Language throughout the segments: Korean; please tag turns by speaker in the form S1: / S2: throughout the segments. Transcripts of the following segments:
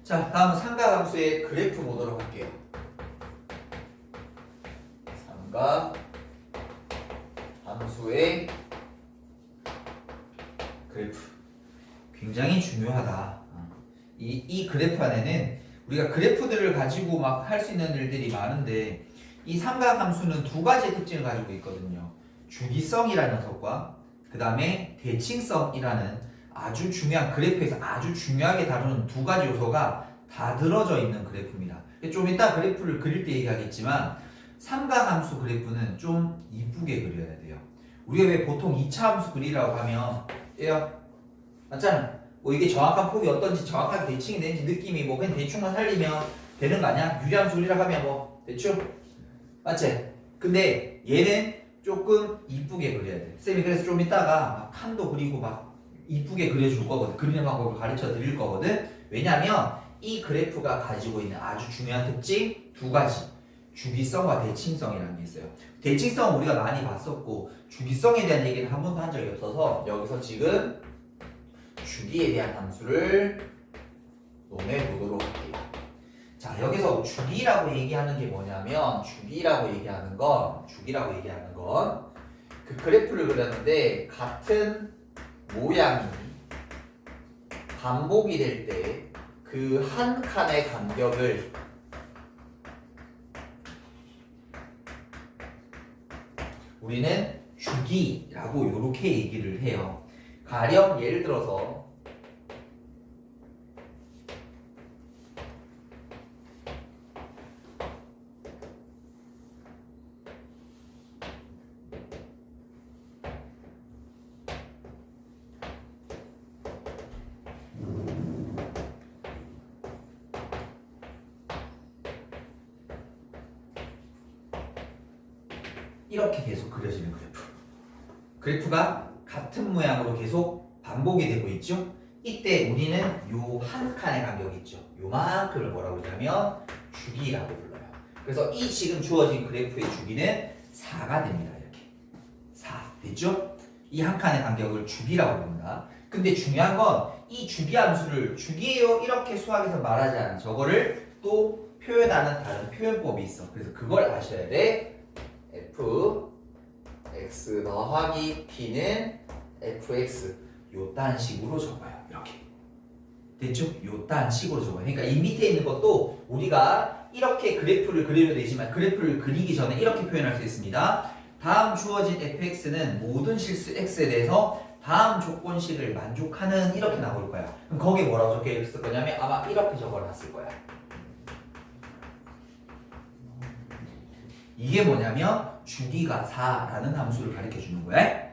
S1: 자, 다음은 삼각함수의 그래프 보도록 할게요. 삼각함수의 그래프. 굉장히 중요하다. 이 그래프 안에는 우리가 그래프들을 가지고 막 할 수 있는 일들이 많은데 이 삼각함수는 두 가지의 특징을 가지고 있거든요. 주기성이라는 녀석과 그 다음에 대칭성이라는 아주 중요한 그래프에서 아주 중요하게 다루는 두 가지 요소가 다 들어져 있는 그래프입니다. 좀 이따 그래프를 그릴 때 얘기하겠지만 삼각함수 그래프는 좀 이쁘게 그려야 돼요. 우리가 왜 보통 2차 함수 그리라고 하면 얘요 맞잖아. 뭐 이게 정확한 폭이 어떤지 정확하게 대칭이 되는지 느낌이 뭐 그냥 대충만 살리면 되는 거 아니야? 유리함수 그리라고 하면 뭐 대충 맞지? 근데 얘는 조금 이쁘게 그려야 돼. 쌤이 그래서 좀 이따가 막 칸도 그리고 막 이쁘게 그려줄 거거든. 그리는 방법을 가르쳐 드릴 거거든. 왜냐면 이 그래프가 가지고 있는 아주 중요한 특징 두 가지. 주기성과 대칭성이라는 게 있어요. 대칭성은 우리가 많이 봤었고 주기성에 대한 얘기는 한 번도 한 적이 없어서 여기서 지금 주기에 대한 함수를 논해 보도록 할게요. 자, 여기서 주기라고 얘기하는 게 뭐냐면 주기라고 얘기하는 건 그 그래프를 그렸는데 같은 모양이 반복이 될 때 그 한 칸의 간격을 우리는 주기라고 이렇게 얘기를 해요. 가령 예를 들어서 이렇게 계속 그려지는 그래프. 그래프가 같은 모양으로 계속 반복이 되고 있죠. 이때 우리는 요 한 칸의 간격이 있죠. 요만큼을 뭐라고 그러냐면 주기라고 불러요. 그래서 이 지금 주어진 그래프의 주기는 4가 됩니다. 이렇게 4 됐죠? 이 한 칸의 간격을 주기라고 부른다. 근데 중요한 건 이 주기 함수를 주기예요 이렇게 수학에서 말하지 않은 저거를 또 표현하는 다른 표현법이 있어. 그래서 그걸 아셔야 돼. f x 더하기 p는 fx 요딴 식으로 적어요. 이렇게 됐죠? 요딴 식으로 적어요. 그러니까 이 밑에 있는 것도 우리가 이렇게 그래프를 그리면 되지만 그래프를 그리기 전에 이렇게 표현할 수 있습니다. 다음 주어진 fx는 모든 실수 x에 대해서 다음 조건식을 만족하는 이렇게 나올 거야. 그럼 거기에 뭐라고 적혀 있을 거냐면 아마 이렇게 적어놨을 거야. 이게 뭐냐면 주기가 4라는 함수를 가르쳐 주는 거야.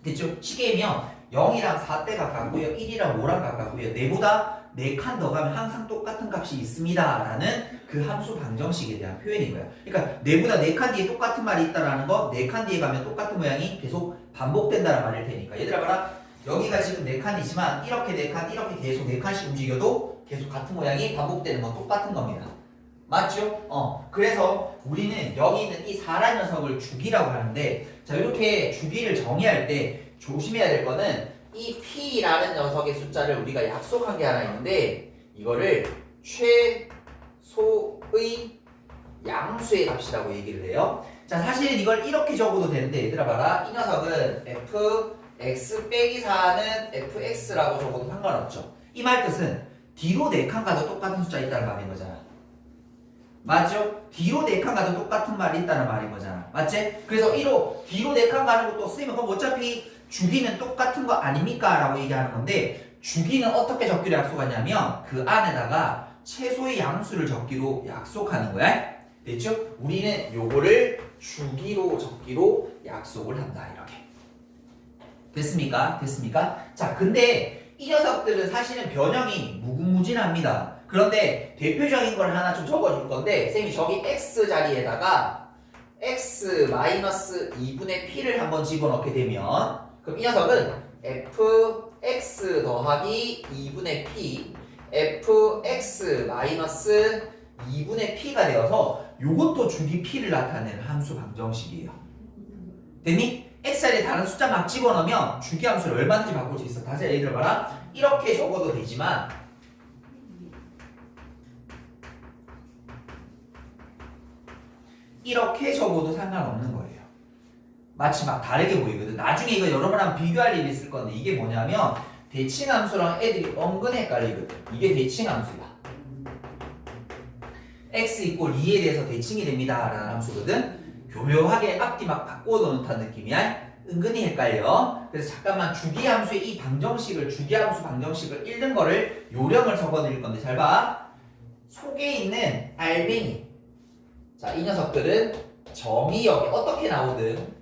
S1: 됐죠? 시계면 0이랑 4대 가깝고요. 1이랑 5랑 가깝고요. 4보다 4칸 더 가면 항상 똑같은 값이 있습니다. 라는 그 함수 방정식에 대한 표현인 거야. 그러니까 4보다 4칸 뒤에 똑같은 말이 있다라는 거 4칸 뒤에 가면 똑같은 모양이 계속 반복된다는 말일 테니까. 얘들아 봐라. 여기가 지금 4칸이지만 이렇게 4칸 이렇게 계속 4칸씩 움직여도 계속 같은 모양이 반복되는 건 똑같은 겁니다. 맞죠? 그래서 우리는 여기 있는 이 4라는 녀석을 주기라고 하는데 자 이렇게 주기를 정의할 때 조심해야 될 거는 이 p라는 녀석의 숫자를 우리가 약속한 게 하나 있는데 이거를 최소의 양수의 값이라고 얘기를 해요. 자 사실은 이걸 이렇게 적어도 되는데 얘들아 봐라. 이 녀석은 fx 빼기 4는 fx라고 적어도 상관없죠. 이 말 뜻은 뒤로 4칸 가도 똑같은 숫자 있다는 말인 거잖아. 맞죠? 뒤로 4칸 가도 똑같은 말이 있다는 말인 거잖아. 맞지? 그래서 뒤로 4칸 가는 것도 쓰이면 그럼 어차피 주기는 똑같은 거 아닙니까? 라고 얘기하는 건데 주기는 어떻게 적기로 약속하냐면 그 안에다가 최소의 양수를 적기로 약속하는 거야. 됐죠? 우리는 요거를 주기로 적기로 약속을 한다. 이렇게. 됐습니까? 됐습니까? 자, 근데 이 녀석들은 사실은 변형이 무궁무진합니다. 그런데 대표적인 걸 하나 좀 적어줄 건데 쌤이 저기 x 자리에다가 x-2분의 p를 한번 집어넣게 되면 그럼 이 녀석은 fx 더하기 2분의 p fx-2분의 p가 되어서 요것도 주기 p를 나타내는 함수 방정식이에요. 됐니? x 자리에 다른 숫자 막 집어넣으면 주기 함수를 얼마든지 바꿀 수 있어. 다시 예를 들어봐라. 이렇게 적어도 되지만 이렇게 적어도 상관없는 거예요. 마치 막 다르게 보이거든. 나중에 이거 여러분랑 비교할 일이 있을 건데 이게 뭐냐면 대칭함수랑 애들이 은근 헷갈리거든. 이게 대칭함수야. x 이꼴 2에 대해서 대칭이 됩니다 라는 함수거든. 교묘하게 앞뒤 막 바꿔놓은 듯한 느낌이야. 은근히 헷갈려. 그래서 잠깐만 주기함수의 이 방정식을 주기함수 방정식을 읽는 거를 요령을 적어드릴 건데 잘 봐. 속에 있는 알맹이. 자, 이 녀석들은 정의역에 어떻게 나오든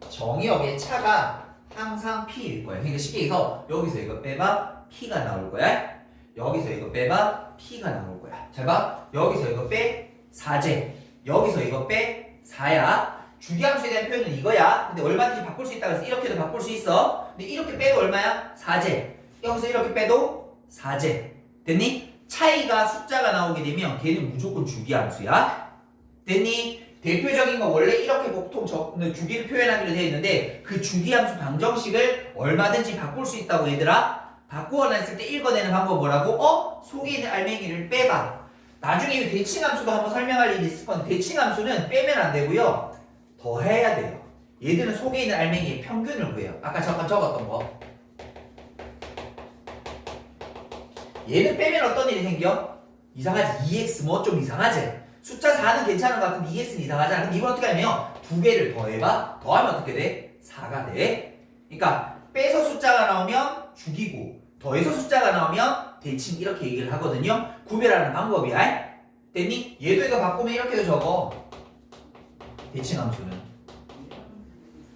S1: 정의역의 차가 항상 p일 거야. 그러니까 쉽게 해서 여기서 이거 빼봐 p가 나올 거야. 여기서 이거 빼봐 p가 나올 거야. 잘 봐. 여기서 이거 빼 4제. 여기서 이거 빼 4야. 주기함수에 대한 표현은 이거야. 근데 얼마든지 바꿀 수 있다 그래서 이렇게도 바꿀 수 있어. 근데 이렇게 빼도 얼마야? 4제. 여기서 이렇게 빼도 4제. 됐니? 차이가 숫자가 나오게 되면 걔는 무조건 주기함수야. 됐니? 대표적인 거 원래 이렇게 보통 주기를 표현하기로 되어 있는데 그 주기함수 방정식을 얼마든지 바꿀 수 있다고 얘들아. 바꾸어냈을 때 읽어내는 방법 뭐라고? 속에 있는 알맹이를 빼봐. 나중에 이 대칭함수도 한번 설명할 일이 있을 건데 대칭함수는 빼면 안 되고요. 더해야 돼요. 얘들은 속에 있는 알맹이의 평균을 구해요. 아까 잠깐 적었던 거. 얘는 빼면 어떤 일이 생겨? 이상하지. 2x 뭐 좀 이상하지? 숫자 4는 괜찮은 것 같은데 2x는 이상하잖아. 근데 이건 어떻게 하면 두 개를 더해봐. 더하면 어떻게 돼? 4가 돼. 그러니까 빼서 숫자가 나오면 죽이고 더해서 숫자가 나오면 대칭 이렇게 얘기를 하거든요. 구별하는 방법이야. 됐니? 얘도 이거 바꾸면 이렇게도 적어. 대칭함수는.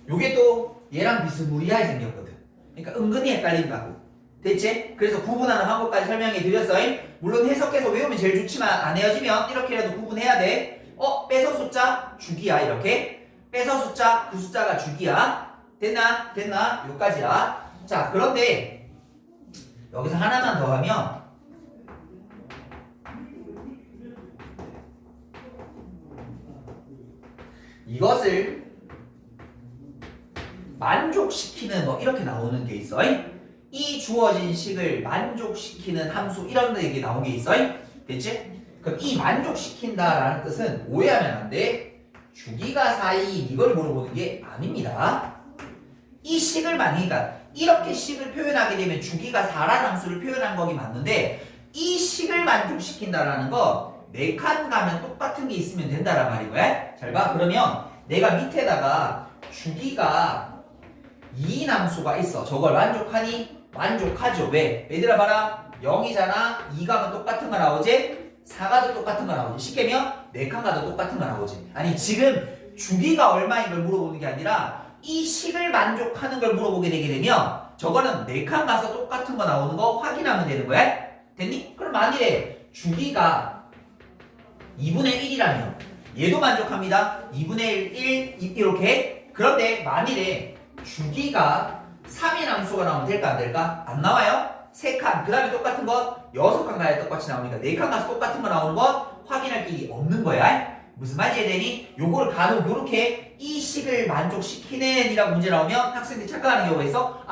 S1: 요게 또 얘랑 비스무리하게 생겼거든. 그러니까 은근히 헷갈린다고. 됐지? 그래서 구분하는 방법까지 설명해 드렸어. 물론 해석해서 외우면 제일 좋지만 안 헤어지면 이렇게라도 구분해야 돼. 빼서 숫자 주기야 이렇게. 빼서 숫자 그 숫자가 주기야. 됐나? 됐나? 여기까지야. 자, 그런데 여기서 하나만 더 하면 이것을 만족시키는 뭐 이렇게 나오는 게 있어. 이 주어진 식을 만족시키는 함수 이런 얘기 나온 게 있어. 됐지? 그럼 이 만족시킨다라는 뜻은 오해하면 안 돼. 주기가 4인 이걸 물어보는 게 아닙니다. 이 식을 그러니까 이렇게 식을 표현하게 되면 주기가 4라는 함수를 표현한 거긴 맞는데 이 식을 만족시킨다라는 거 4칸 가면 똑같은 게 있으면 된다란 말이고요. 잘 봐. 그러면 내가 밑에다가 주기가 2인 함수가 있어. 저걸 만족하니? 만족하죠. 왜? 얘들아 봐라. 0이잖아. 2가면 똑같은 거 나오지? 4가도 똑같은 거 나오지. 쉽게면 4칸 가도 똑같은 거 나오지. 아니 지금 주기가 얼마인 걸 물어보는 게 아니라 이 식을 만족하는 걸 물어보게 되게 되면 저거는 4칸 가서 똑같은 거 나오는 거 확인하면 되는 거야. 됐니? 그럼 만일에 주기가 2분의 1이라면 얘도 만족합니다. 2분의 1, 1 이렇게. 그런데 만일에 주기가 3인 함수가 나오면 될까 안 될까? 안 나와요? 3칸 그 다음에 똑같은 것 6칸 가야 똑같이 나오니까 4칸 가서 똑같은 거 나오는 것 확인할 길이 없는 거야. 무슨 말인지 이해되니? 요걸 간혹 요렇게 이 식을 만족시키는 이라고 문제 나오면 학생들이 착각하는 경우가 있어.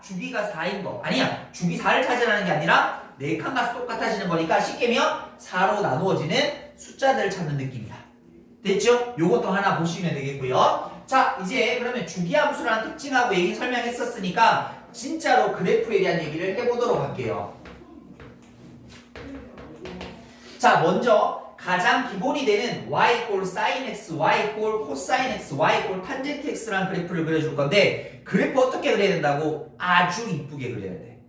S1: 주기가 4인 거 아니야. 주기 4를 찾으라는 게 아니라 4칸 가서 똑같아지는 거니까 쉽게면 4로 나누어지는 숫자들을 찾는 느낌이야. 됐죠? 요것도 하나 보시면 되겠고요. 자, 이제 그러면 주기함수라는 특징하고 얘기 설명했었으니까 진짜로 그래프에 대한 얘기를 해보도록 할게요. 자, 먼저 가장 기본이 되는 y 꼴 sin x, y 꼴 코사인 x, y 꼴 탄젠트 x라는 그래프를 그려줄 건데 그래프 어떻게 그려야 된다고? 아주 이쁘게 그려야 돼.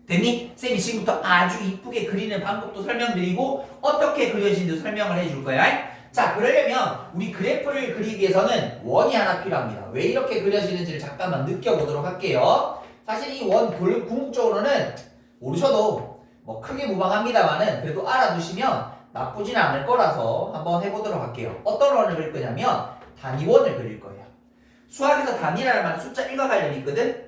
S1: 됐니? 쌤이 지금부터 아주 이쁘게 그리는 방법도 설명드리고 어떻게 그려지는지도 설명을 해줄 거야. 자, 그러려면 우리 그래프를 그리기 위해서는 원이 하나 필요합니다. 왜 이렇게 그려지는지를 잠깐만 느껴보도록 할게요. 사실 이 원 궁극적으로는 모르셔도 뭐 크게 무방합니다만은 그래도 알아두시면 나쁘지는 않을 거라서 한번 해보도록 할게요. 어떤 원을 그릴 거냐면 단위원을 그릴 거예요. 수학에서 단위라는 말은 숫자 1과 관련이 있거든.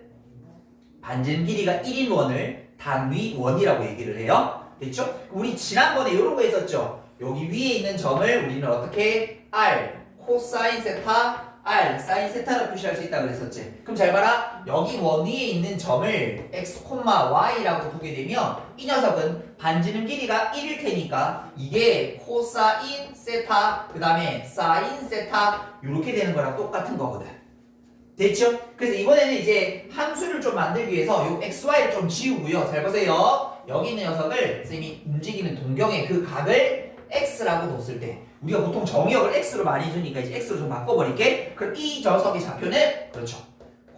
S1: 반전 길이가 1인 원을 단위원이라고 얘기를 해요. 됐죠? 우리 지난번에 이런 거 있었죠? 여기 위에 있는 점을 우리는 어떻게 R, 코사인 세타, R, 사인 세타로 표시할 수 있다고 그랬었지. 그럼 잘 봐라. 여기 원 위에 있는 점을 x, y라고 두게 되면 이 녀석은 반지름 길이가 1일 테니까 이게 코사인 세타 그 다음에 사인 세타 이렇게 되는 거랑 똑같은 거거든. 됐죠? 그래서 이번에는 이제 함수를 좀 만들기 위해서 요 xy를 좀 지우고요. 잘 보세요. 여기 있는 녀석을 쌤이 움직이는 동경의 그 각을 x라고 뒀을 때 우리가 보통 정의역을 x로 많이 주니까 이제 x로 좀 바꿔버릴게. 그럼 이 녀석의 좌표는 그렇죠.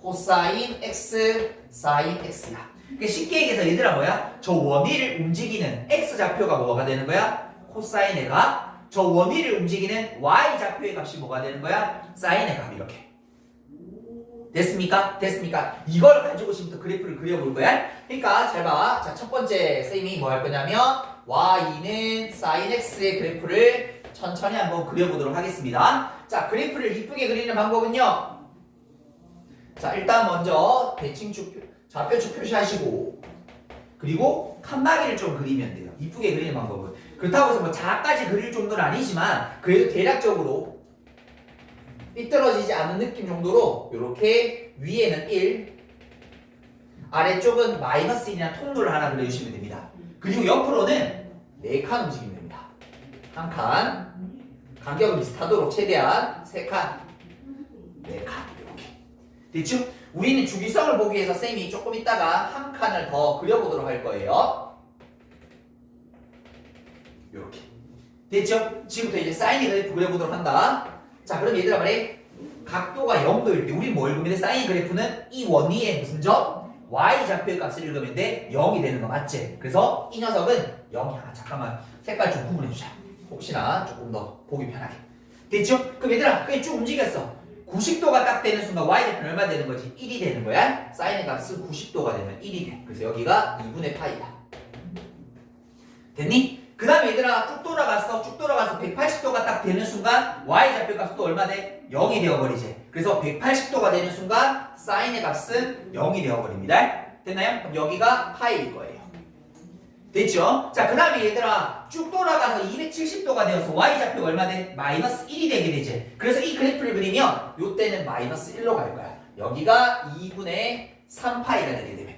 S1: 코사인 x, 사인 x야. 그러니까 쉽게 얘기해서 얘들아 뭐야? 저 원위를 움직이는 x 좌표가 뭐가 되는 거야? 코사인의 값. 저 원위를 움직이는 y 좌표의 값이 뭐가 되는 거야? 사인의 값. 이렇게. 됐습니까? 됐습니까? 이걸 가지고 지금부터 그래프를 그려볼 거야. 그러니까 잘 봐. 자, 첫 번째 쌤이 뭐 할 거냐면 y는 sin x의 그래프를 천천히 한번 그려보도록 하겠습니다. 자, 그래프를 이쁘게 그리는 방법은요. 자, 일단 먼저 대칭축 좌표축 표시하시고 그리고 칸막이를 좀 그리면 돼요. 이쁘게 그리는 방법은. 그렇다고 해서 뭐 자까지 그릴 정도는 아니지만 그래도 대략적으로 삐뚤어지지 않은 느낌 정도로 이렇게 위에는 1 아래쪽은 마이너스 1이라는 통로를 하나 그려주시면 됩니다. 그리고 옆으로는 4칸 움직이면 됩니다. 한 칸 간격은 비슷하도록 최대한 3칸 4칸 이렇게 됐죠? 우리는 주기성을 보기 위해서 쌤이 조금 있다가 한 칸을 더 그려보도록 할 거예요. 이렇게 됐죠? 지금부터 이제 사인의 그래프 그려보도록 한다. 자, 그럼 얘들아 말해 각도가 0도일 때 우리는 뭘 읽으면 돼? 사인 그래프는 이 원위의 무슨 점? y 좌표의 값을 읽으면 돼? 0이 되는 거 맞지? 그래서 이 녀석은 0이야. 잠깐만 색깔 좀 구분해주자. 혹시나 조금 더 보기 편하게. 됐죠? 그럼 얘들아 그냥 쭉 움직였어. 90도가 딱 되는 순간 y좌표는 얼마 되는 거지? 1이 되는 거야. 사인의 값은 90도가 되면 1이 돼. 그래서 여기가 2분의 파이다. 됐니? 그 다음에 얘들아 쭉 돌아가서 180도가 딱 되는 순간 y좌표 값은 또 얼마 돼? 0이 되어버리지. 그래서 180도가 되는 순간 사인의 값은 0이 되어버립니다. 됐나요? 그럼 여기가 파이일 거예요. 됐죠? 자, 그 다음에 얘들아 쭉 돌아가서 270도가 되어서 y좌표가 얼마 돼? 마이너스 1이 되게 되지. 그래서 이 그래프를 그리면 요때는 마이너스 1로 갈 거야. 여기가 2분의 3파이가 되게 되면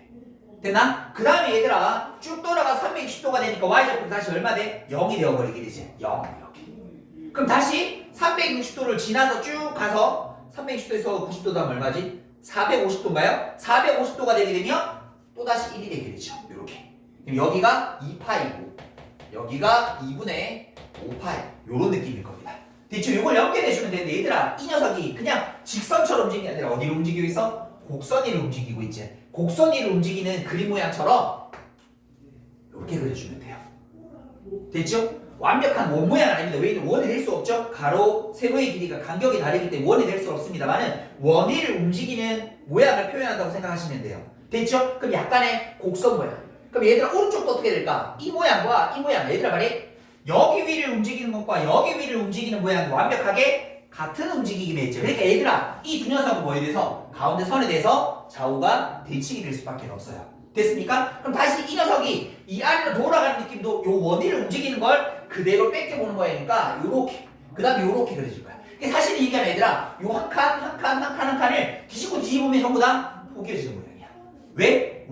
S1: 됐나? 그 다음에 얘들아 쭉 돌아가 360도가 되니까 y좌표 다시 얼마 돼? 0이 되어버리게 되지. 0 이렇게. 그럼 다시 360도를 지나서 쭉 가서 360도에서 90도 다음 얼마지? 450도인가요? 450도가 되게 되면 또다시 1이 되게 되죠. 이렇게. 그럼 여기가 2파이고 여기가 2분의 5파이 요런 느낌일 겁니다. 대충 이걸 연결해주면 되는데 얘들아 이 녀석이 그냥 직선처럼 움직이는 게 아니라 어디로 움직이고 있어? 곡선 위를 움직이고 있지. 곡선 위를 움직이는 그림 모양처럼 이렇게 그려주면 돼요. 됐죠? 완벽한 원 모양은 아닙니다. 왜냐면 원이 될 수 없죠? 가로, 세로의 길이가 간격이 다르기 때문에 원이 될 수 없습니다만은 원위를 움직이는 모양을 표현한다고 생각하시면 돼요. 됐죠? 그럼 약간의 곡선 모양. 그럼 얘들아 오른쪽도 어떻게 될까? 이 모양과 이 모양 얘들아 말이 여기 위를 움직이는 것과 여기 위를 움직이는 모양이 완벽하게 같은 움직이긴 했죠. 그러니까 얘들아 이 두 녀석은 뭐에 대해서 가운데 선에 대해서 좌우가 대칭이 될 수밖에 없어요. 됐습니까? 그럼 다시 이 녀석이 이 아래로 돌아가는 느낌도 요 원위를 움직이는 걸 그대로 뺏겨보는 거니까 요렇게 그 다음에 요렇게 그려질 거야. 사실 얘기하면 얘들아 요 한 칸 한 칸 한 칸 한 칸을 뒤집으면 전부 다 포개지는 모양이야. 왜?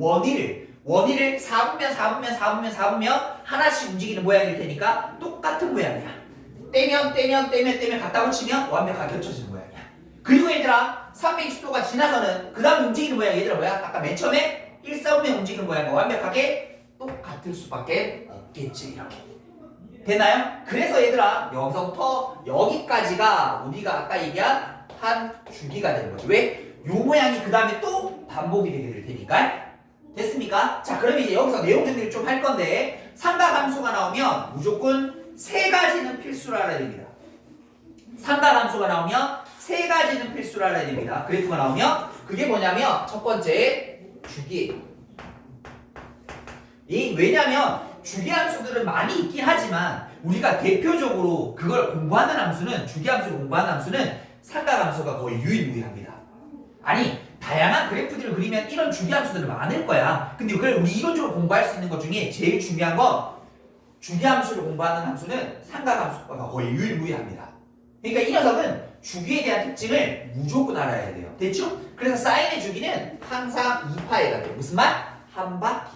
S1: 원위를 4분면 하나씩 움직이는 모양일 테니까 똑같은 모양이야. 떼면 갖다 붙이면 완벽하게 겹쳐지는 모양이야. 그리고 얘들아 360도가 지나서는 그 다음 움직이는 모양 얘들아 뭐야? 아까 맨 처음에 1,4분면 움직이는 모양과 완벽하게 똑같을 수밖에 없겠지. 이렇게 되나요? 그래서 얘들아 여기서부터 여기까지가 우리가 아까 얘기한 한 주기가 되는 거지. 왜? 요 모양이 그 다음에 또 반복이 되게 될 테니까. 됐습니까? 자, 그럼 이제 여기서 내용 정리를 좀 할 건데 삼각함수가 나오면 무조건 3가지는 필수로 알아야 됩니다. 삼각함수가 나오면 3가지는 필수로 알아야 됩니다. 그래프가 나오면 그게 뭐냐면 첫 번째 주기. 왜냐면 주기함수들은 많이 있긴 하지만 우리가 대표적으로 그걸 공부하는 함수는 주기함수를 공부하는 함수는 삼각함수가 거의 유일무이합니다. 아니 다양한 그래프들을 그리면 이런 주기함수들은 많을 거야. 근데 그걸 우리 이론적으로 공부할 수 있는 것 중에 제일 중요한 건 주기함수를 공부하는 함수는 삼각함수가 거의 유일무이합니다. 그러니까 이 녀석은 주기에 대한 특징을 무조건 알아야 돼요. 됐죠? 그래서 사인의 주기는 항상 2파이가 돼요. 무슨 말? 한 바퀴.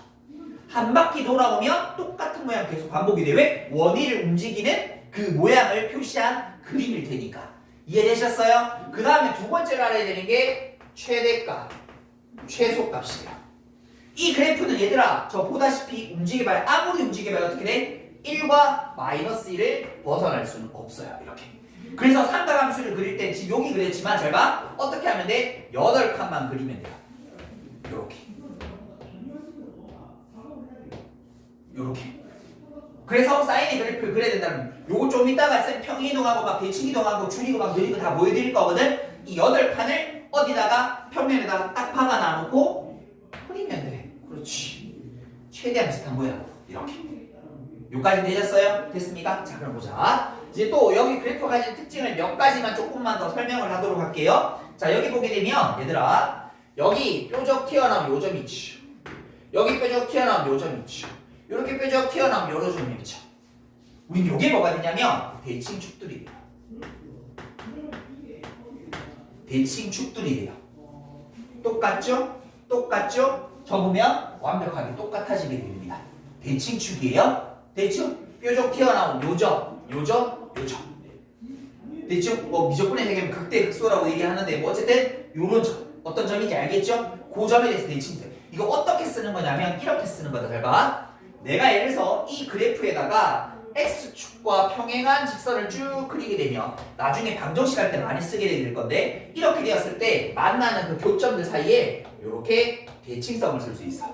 S1: 한 바퀴 돌아오면 똑같은 모양 계속 반복이 돼. 왜? 원위를 움직이는 그 모양을 표시한 그림일 테니까. 이해되셨어요? 그 다음에 두 번째로 알아야 되는 게 최대값, 최소값이에요. 이 그래프는 얘들아 저 보다시피 움직여봐요. 아무리 움직여봐요 어떻게 돼? 1과 마이너스 1을 벗어날 수는 없어요. 이렇게. 그래서 삼각함수를 그릴 때 지금 여기 그렸지만 잘 봐. 어떻게 하면 돼? 8칸만 그리면 돼요. 요렇게. 요렇게. 그래서 사인의 그래프를 그려야 된다면 요거 좀 이따가 평이동하고 막 대칭이동하고 줄이고 막 늘리고 다 보여드릴 거거든. 이 8칸을 어디다가 평면에다가 딱 박아 놔놓고 그리면 돼. 그렇지. 최대한 비슷한 모양. 이렇게. 요까지 되셨어요? 됐습니까? 자 그럼 보자. 이제 또 여기 그래프가 가진 특징을 몇 가지만 조금만 더 설명을 하도록 할게요. 자 여기 보게 되면 얘들아 여기 뾰족 튀어나온 요 점이 있죠. 여기 뾰족 튀어나온 요 점이 있죠. 이렇게 뾰족 튀어나온 요런 점이 있죠. 우린 요게 뭐가 되냐면 대칭축들이래요. 대칭축들이래요. 똑같죠? 똑같죠? 접으면 완벽하게 똑같아지게 됩니다. 대칭축이에요. 됐죠? 뾰족 튀어나온 요점, 요점, 요점. 됐죠? 뭐 미적분의 세계는 극대 극소라고 얘기하는데 뭐 어쨌든 요런 점. 어떤 점인지 알겠죠? 그 점에 대해서 대칭세. 이거 어떻게 쓰는 거냐면 이렇게 쓰는 거다. 잘 봐. 내가 예를 들어서 이 그래프에다가 X축과 평행한 직선을 쭉 그리게 되면 나중에 방정식 할 때 많이 쓰게 될 건데 이렇게 되었을 때 만나는 그 교점들 사이에 이렇게 대칭성을 쓸 수 있어.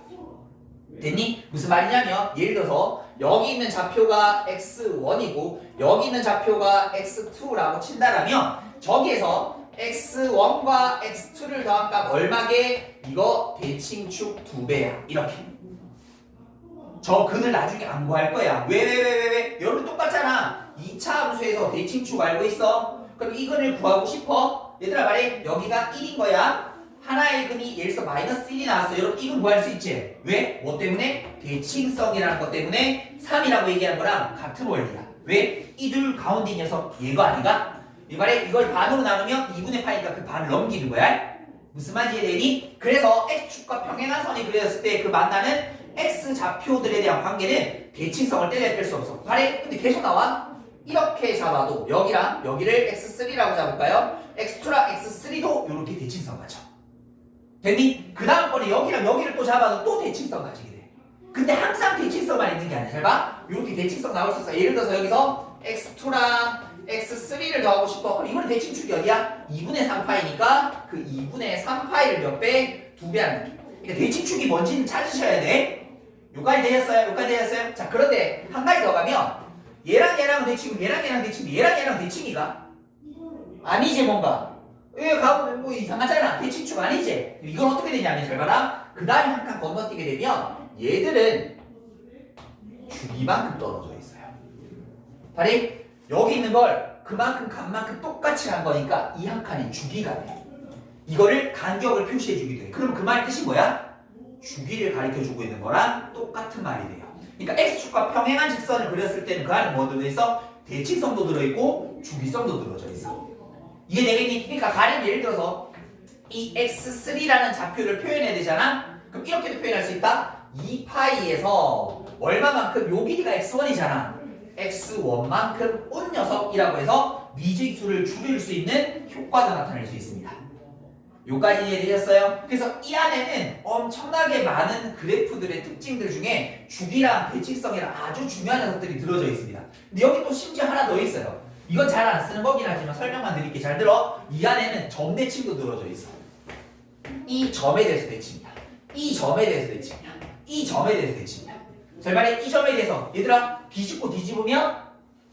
S1: 됐니? 무슨 말이냐면 예를 들어서 여기 있는 좌표가 x1이고 여기 있는 좌표가 x2라고 친다라면 저기에서 x1과 x2를 더한 값 얼마게? 이거 대칭축 2배야. 이렇게. 저 근을 나중에 안 구할 거야. 왜? 여러분 똑같잖아. 2차 함수에서 대칭축 알고 있어? 그럼 이 근을 구하고 싶어? 얘들아 말해. 여기가 1인 거야. 하나의 근이 예를 들어서 마이너스 1이 나왔어. 여러분 이 근 구할 수 있지? 왜? 뭐 때문에? 대칭성이라는 것 때문에 3이라고 얘기하는 거랑 같은 원리야. 왜? 이 둘 가운데 녀석 얘가 아니가? 이 말에 이걸 반으로 나누면 2분의 파니까 그 반을 넘기는 거야. 무슨 말인지 이해되니? 그래서 X축과 평행한 선이 그려졌을 때 그 만나는 X 좌표들에 대한 관계는 대칭성을 떼낼 수 없어. 말해. 근데 계속 나와. 이렇게 잡아도 여기랑 여기를 X3라고 잡을까요? X2랑 X3도 이렇게 대칭성 가져. 됐니? 그 다음번에 여기랑 여기를 또 잡아도 또 대칭성 가지게 돼. 근데 항상 대칭성만 있는 게 아니야. 잘 봐. 이렇게 대칭성 나올 수 있어. 예를 들어서 여기서 X2랑 X3를 더하고 싶어. 그럼 이번에 대칭축이 어디야? 2분의 3파이니까 그 2분의 3파이를 몇 배? 2배 하는 느낌. 그러니까 대칭축이 뭔지는 찾으셔야 돼. 요까지 되셨어요? 요까지 되셨어요? 자 그런데 한 가지 더 가면 얘랑 얘랑 대칭이고 얘랑 얘랑 대칭이고 얘랑 얘랑 대칭이가 아니지 뭔가. 왜 가보면 뭐 이상하잖아. 대칭축 아니지? 이건 어떻게 되냐면 잘 봐라. 그 다음에 한 칸 건너뛰게 되면 얘들은 주기만큼 떨어져 있어요. 다리 여기 있는 걸 그만큼 값만큼 똑같이 한 거니까 이 한 칸이 주기가 돼. 이거를 간격을 표시해 주기도 해. 그럼 그 말의 뜻이 뭐야? 주기를 가리켜 주고 있는 거랑 똑같은 말이 돼요. 그러니까 X축과 평행한 직선을 그렸을 때는 그 안에 뭐 들어있어? 대칭성도 들어있고 주기성도 들어져 있어. 이해되겠니? 그러니까 가령 예를 들어서 이 x3라는 좌표를 표현해야 되잖아? 그럼 이렇게도 표현할 수 있다? 2파이에서 얼마만큼 요 길이가 x1이잖아. x1만큼 온 녀석이라고 해서 미지수를 줄일 수 있는 효과도 나타낼 수 있습니다. 요까지 이해되셨어요? 그래서 이 안에는 엄청나게 많은 그래프들의 특징들 중에 주기랑 대칭성이랑 아주 중요한 녀석들이 들어져 있습니다. 근데 여기 또 심지어 하나 더 있어요. 이건 잘 안 쓰는 거긴 하지만 설명만 드릴게. 잘 들어. 이 안에는 점 대칭도 들어져 있어. 이 점에 대해서 대칭이야. 이 점에 대해서 대칭이야. 이 점에 대해서 대칭이야. 잘 말해. 이 점에 대해서 얘들아 뒤집고 뒤집으면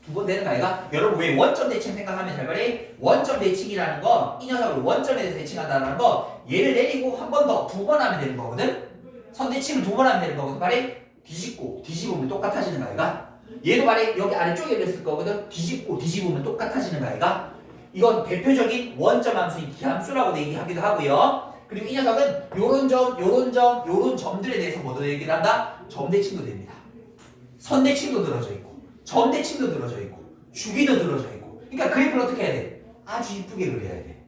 S1: 두 번 되는 거 아이가? 여러분 왜 원점 대칭 생각하면 잘 말해. 원점 대칭이라는 건 이 녀석을 원점에 대해서 대칭한다는 거 얘를 내리고 한 번 더 두 번 하면 되는 거거든. 선 대칭을 두 번 하면 되는 거거든. 말해. 뒤집고 뒤집으면 똑같아지는 거 아이가? 얘도 말해 여기 아래쪽에 있을 거거든. 뒤집고 뒤집으면 똑같아지는 거 아이가? 이건 대표적인 원점 함수인 기함수라고 얘기하기도 하고요. 그리고 이 녀석은 요런 점, 요런 점, 요런 점들에 대해서 뭐도 얘기를 한다? 점 대칭도 됩니다. 선 대칭도 들어져 있고 점 대칭도 들어져 있고 주기도 들어져 있고. 그러니까 그래프를 어떻게 해야 돼? 아주 이쁘게 그려야 돼.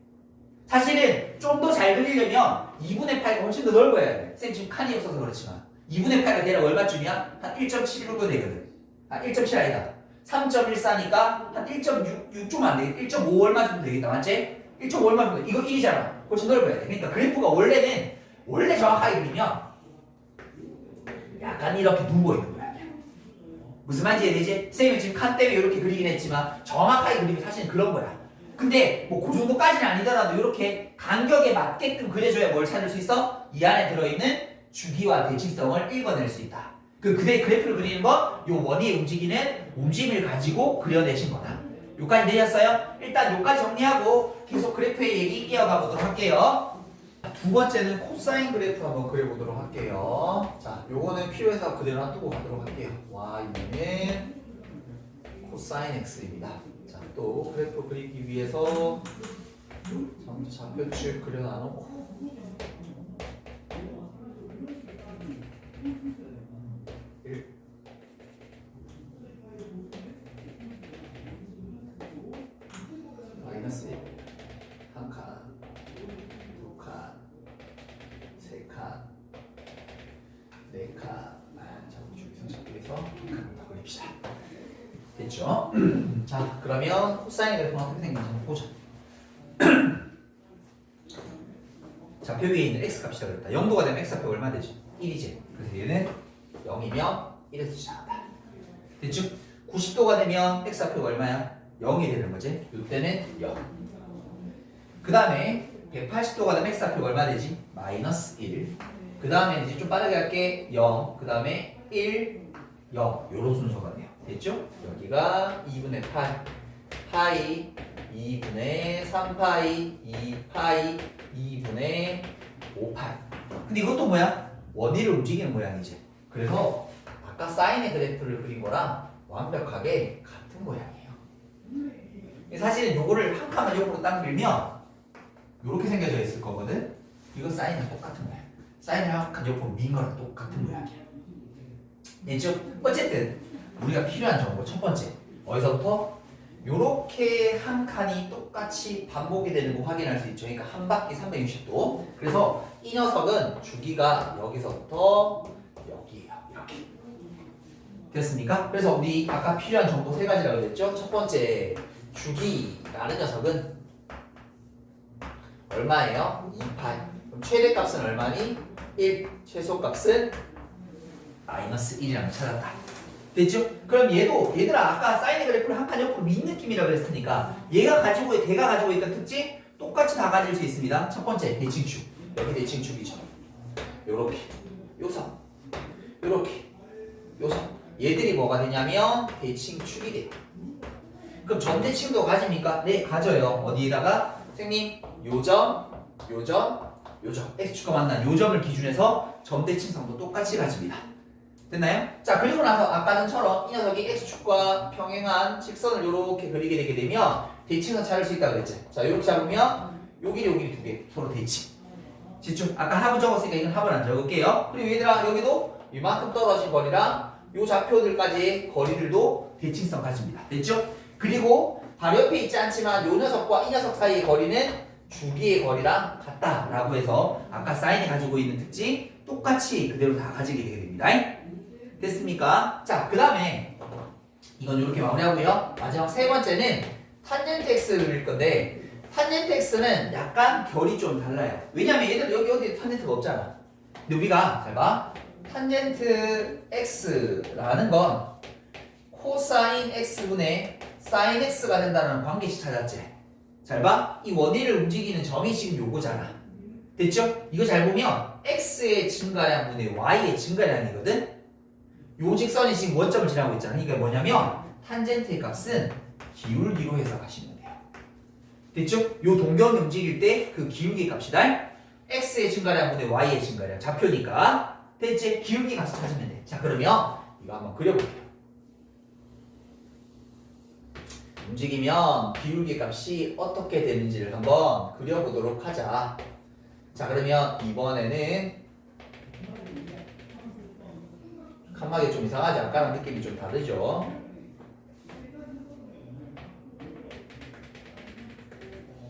S1: 사실은 좀 더 잘 그리려면 2분의 8가 훨씬 더 넓어야 돼. 쌤 지금 칸이 없어서 그렇지만 2분의 8가 대략 얼마쯤이야? 한 1.7 정도 되거든. 아, 1.7 아니다. 3.14니까 한 1.6 좀 안 되겠다. 1.5 얼마 정도 되겠다. 맞지? 1.5 얼마 정도. 이거 1이잖아. 훨씬 넓어야 돼. 그러니까 그래프가 원래 정확하게 그리면 약간 이렇게 누워 있는 거야. 무슨 말인지 이해되지? 쌤이 지금 칸 때문에 이렇게 그리긴 했지만 정확하게 그리면 사실은 그런 거야. 근데 뭐 그 정도까지는 아니더라도 이렇게 간격에 맞게끔 그려줘야 뭘 찾을 수 있어? 이 안에 들어있는 주기와 대칭성을 읽어낼 수 있다. 그래프를 그리는 건 요 원이 움직이는 움직임을 가지고 그려내신 거다. 요까지 내셨어요? 일단 요까지 정리하고 계속 그래프의 얘기 이어가 보도록 할게요. 두 번째는 코사인 그래프 한번 그려보도록 할게요. 자, 요거는 필요해서 그대로 놔두고 가도록 할게요. y는 코사인 x입니다. 자, 또 그래프 그리기 위해서 좌표축 그려놔놓고 마이너스 1, 한 칸, 두 칸, 세 칸, 네 칸. 좌표축 찾기 위해서 한 칸 더 그립시다. 됐죠? 자, 그러면 코사인 그래프는 어떻게 생겼는지 한번 보자. 좌표 위에 있는 x값이라 그랬다. 0도가 되면 x좌표 얼마 되지? 1이지. 그래서 얘는 0이면 1에서 시작한다. 됐죠? 90도가 되면 x좌표가 얼마야? 0이 되는 거지. 이때는 0. 그 다음에 180도가 되면 x좌표가 얼마 되지? 마이너스 1. 그 다음에 이제 좀 빠르게 할게. 0. 그 다음에 1, 0. 요런 순서가 돼요. 됐죠? 여기가 2분의 8. 파이 2분의 3파이 2파이 2분의 5파이. 근데 이것도 뭐야? 원위를 움직이는 모양이지. 그래서 아까 사인의 그래프를 그린 거랑 완벽하게 같은 모양이에요. 사실은 요거를 한 칸만 옆으로 딱 밀면 요렇게 생겨져 있을 거거든. 이거 사인은 똑같은 거야. 사인을 한 칸 옆으로 민 거랑 똑같은 모양이야. 됐죠? 어쨌든 우리가 필요한 정보 첫 번째 어디서부터? 요렇게 한 칸이 똑같이 반복이 되는 거 확인할 수 있죠. 그러니까 한 바퀴 360도. 그래서 이 녀석은 주기가 여기서부터 여기예요. 이렇게. 됐습니까? 그래서 우리 아까 필요한 정보 세 가지라고 했죠. 첫 번째 주기라는 녀석은 얼마예요? 2파이. 그럼 최대값은 얼마니? 1. 최소값은 마이너스 1이라는 걸 찾았다. 됐죠? 그럼 얘들아 아까 사인의 그래프를 한 칸 옆으로 민 느낌이라고 그랬으니까 걔가 가지고 있던 특징 똑같이 다 가질 수 있습니다. 첫 번째 대칭축. 여기 대칭축이죠. 요렇게 요선 요렇게 요선 얘들이 뭐가 되냐면 대칭축이 돼요. 그럼 전대칭도 가집니까? 네, 가져요. 어디에다가? 선생님 요점 요점 요점 x축과 만난 요점을 기준해서 점대칭성도 똑같이 가집니다. 됐나요? 자, 그리고 나서 아까는처럼 이 녀석이 x축과 평행한 직선을 이렇게 그리게 되게 되면 대칭은 찾을 수 있다고 그랬죠. 자, 이렇게 잡으면 요길이 두 개 서로 대칭. 지금 아까 합을 적었으니까 이건 합을 안 적을게요. 그리고 얘들아 여기도 이만큼 떨어진 거리랑 요 좌표들까지의 거리들도 대칭성 가집니다. 됐죠? 그리고 바로 옆에 있지 않지만 요 녀석과 이 녀석 사이의 거리는 주기의 거리랑 같다라고 해서 아까 사인이 가지고 있는 특징 똑같이 그대로 다 가지게 되게 됩니다. 됐습니까? 자, 그 다음에 이건 이렇게 마무리하고요. 마지막 세 번째는 탄젠트 x를 그릴 건데 탄젠트 x는 약간 결이 좀 달라요. 왜냐면 얘들 여기 어디 탄젠트가 없잖아. 근데 우리가 잘 봐. 탄젠트 x라는 건 코사인 x분의 사인 x가 된다는 관계식 찾았지. 잘 봐. 이 원위를 움직이는 점이 지금 요거잖아. 됐죠? 이거 잘 보면 x의 증가량분의 y의 증가량이거든. 요 직선이 지금 원점을 지나고 있잖아. 그러니까 뭐냐면 탄젠트의 값은 기울기로 해서 가시면 돼요. 됐죠? 요 동경이 움직일 때 그 기울기 값이다. x의 증가량분의 y의 증가량 좌표니까. 됐지? 기울기 값을 찾으면 돼. 자, 그러면 이거 한번 그려볼게요. 움직이면 기울기 값이 어떻게 되는지를 한번 그려보도록 하자. 자, 그러면 이번에는 칸막이 좀 이상하지? 아까랑 느낌이 좀 다르죠?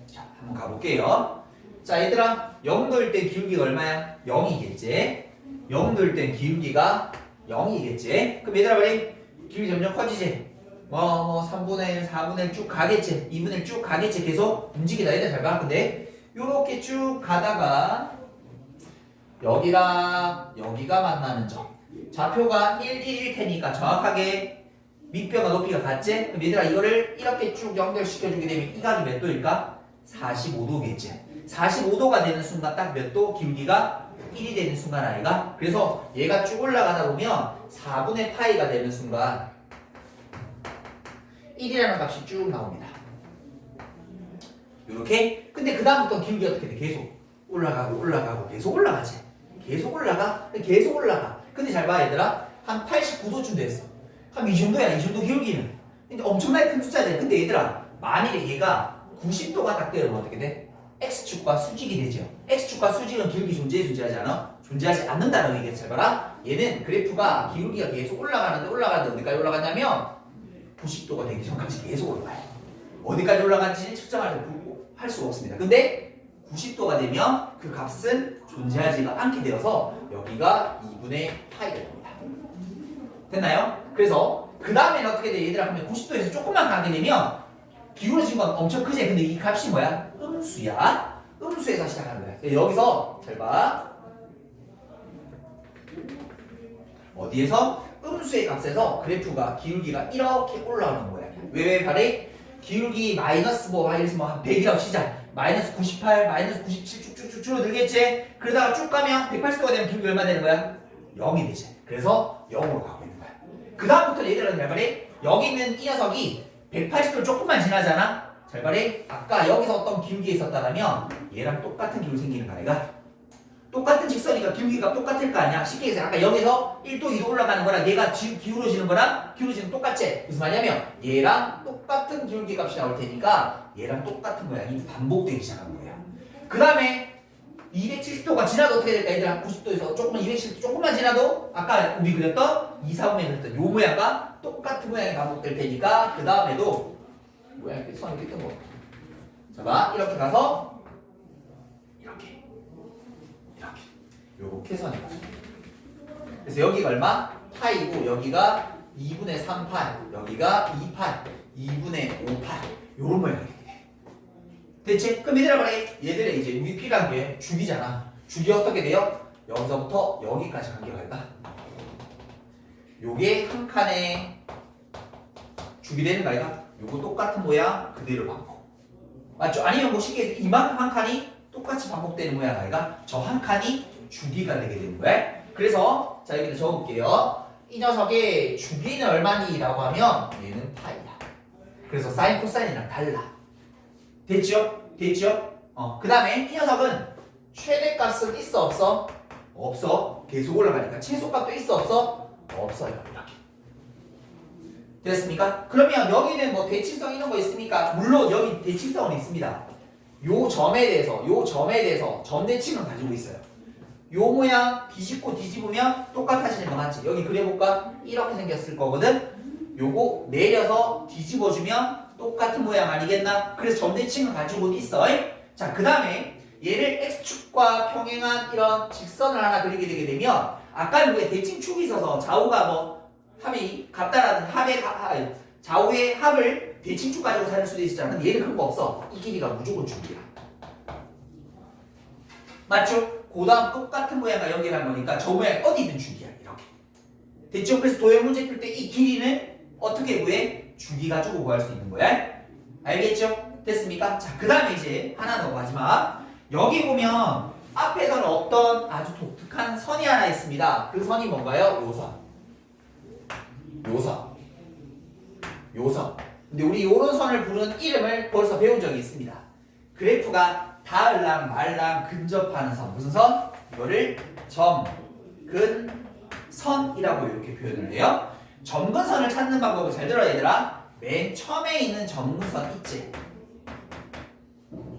S1: 자, 한번 가볼게요. 자, 얘들아 0도일 때 기울기가 얼마야? 0이겠지? 0 넣을 땐 기울기가 0이겠지. 그럼 얘들아 말이 기울기 점점 커지지. 3분의 1, 4분의 1 쭉 가겠지. 2분의 1 쭉 가겠지. 계속 움직이다. 얘들 잘 봐. 근데 요렇게 쭉 가다가 여기랑 여기가 만나는 점. 좌표가 1, 1일 테니까 정확하게 밑변과 높이가 같지? 그럼 얘들아 이거를 이렇게 쭉 연결시켜주게 되면 이 각이 몇 도일까? 45도겠지. 45도가 되는 순간 딱 몇 도? 기울기가 1이 되는 순간 아이가? 그래서 얘가 쭉 올라가다 보면 4분의 파이가 되는 순간 1이라는 값이 쭉 나옵니다. 요렇게. 근데 그 다음부터 기울기가 어떻게 돼? 계속 올라가고 계속 올라가지. 계속 올라가. 근데 잘 봐 얘들아. 한 89도쯤 됐어. 한 이 정도야. 이 정도 기울기는. 근데 엄청나게 큰 숫자잖아. 근데 얘들아 만일에 얘가 90도가 딱 되면 어떻게 돼? X축과 수직이 되죠. X축과 수직은 기울기 존재하지 않아? 존재하지 않는다는 얘기겠지. 잘 봐라. 얘는 그래프가 기울기가 계속 올라가는데 어디까지 올라갔냐면 90도가 되기 전까지 계속 올라가요. 어디까지 올라간지는 측정할 수가 없습니다. 근데 90도가 되면 그 값은 존재하지가 않게 되어서 여기가 2분의 파이가 됩니다. 됐나요? 그래서 그 다음에는 어떻게 돼? 얘들아 그러면 90도에서 조금만 가게 되면 기울어진 건 엄청 크지? 근데 이 값이 뭐야? 음수야. 음수에서 시작하는 거야. 여기서 잘 봐. 어디에서? 음수의 값에서 그래프가 기울기가 이렇게 올라오는 거야. 왜 발에? 기울기 마이너스 한 100이라고 시작. 마이너스 98, 마이너스 97 쭉쭉쭉 줄어들겠지? 그러다가 쭉 가면 180도가 되면 기울기 얼마 되는 거야? 0이 되지. 그래서 0으로 가고 있는 거야. 그 다음부터 얘들은 잘 말해. 여기 있는 이 녀석이 180도를 조금만 지나잖아? 잘 말해. 아까 여기서 어떤 기울기가 있었다면 얘랑 똑같은 기울기 생기는 거 아이가? 똑같은 직선이니까 기울기가 똑같을 거 아니야? 쉽게 얘기해서 아까 여기서 1도 2도 올라가는 거랑 얘가 기울어지는 거랑 기울어지는 똑같지? 무슨 말이냐면 얘랑 똑같은 기울기 값이 나올 테니까 얘랑 똑같은 모양이 반복되기 시작하는 거야. 그 다음에 270도가 지나도 어떻게 될까? 얘들아 90도에서 조금만 270도 조금만 지나도 아까 우리 그렸던 2, 4분의 그렸던 요 모양과 똑같은 모양이 반복될 테니까 그 다음에도 모양이 손이 이렇게 뜬 거. 자 봐. 이렇게 가서 요렇게 선이 가죠. 그래서 여기가 얼마? 파이고 여기가 2분의 3파, 여기가 2파, 2분의 5파 요런 모양이 돼. 됐지? 그럼 얘들아 말해. 얘들의 이제 우리 필요한 게 주기잖아. 주기 어떻게 돼요? 여기서부터 여기까지 관계가 갈까? 요게 한 칸에 주기 되는 거 아이가? 요거 똑같은 모양 그대로 반복. 맞죠? 아니면 뭐 쉽게 이만큼 한 칸이 똑같이 반복되는 모양 아이가? 저 한 칸이 주기가 되게 되는 거야. 그래서 자 여기다 적어볼게요. 이 녀석의 주기는 얼마니? 라고 하면 얘는 파이야. 그래서 사인 코사인이랑 달라. 됐죠? 그 다음에 이 녀석은 최대값은 있어 없어? 없어. 계속 올라가니까 최소값도 있어 없어? 없어요. 이렇게 됐습니까? 그러면 여기는 뭐 대칭성 이런 거 있습니까? 물론 여기 대칭성은 있습니다. 요 점에 대해서 점대칭은 가지고 있어요. 요 모양 뒤집으면 똑같아지는 거 맞지? 여기 그려볼까? 이렇게 생겼을 거거든? 요거 내려서 뒤집어주면 똑같은 모양 아니겠나? 그래서 점대칭은 가지고 있어. 자, 그 다음에 얘를 X축과 평행한 이런 직선을 하나 그리게 되게 되면 아까는 왜 대칭축이 있어서 좌우가 뭐 합이 같다라는 좌우의 합을 대칭축 가지고 찾을 수도 있잖아. 근데 얘는 그런 거 없어. 이 길이가 무조건 축이야. 맞죠? 그 다음 똑같은 모양과 연결한 거니까 저 모양 어디든 주기야. 이렇게 됐죠? 그래서 도형 문제 풀 때 이 길이는 어떻게 구해? 주기 가지고 구할 수 있는 거야. 알겠죠? 됐습니까? 자, 그 다음에 이제 하나 더 마지막. 여기 보면 앞에서는 어떤 아주 독특한 선이 하나 있습니다. 그 선이 뭔가요? 요선. 근데 우리 요런 선을 부르는 이름을 벌써 배운 적이 있습니다. 그래프가 닿을랑 말랑 근접하는 선. 무슨 선? 이거를 점근선이라고 이렇게 표현을 해요. 점근선을 찾는 방법을 잘 들어야 얘들아. 맨 처음에 있는 점근선 있지?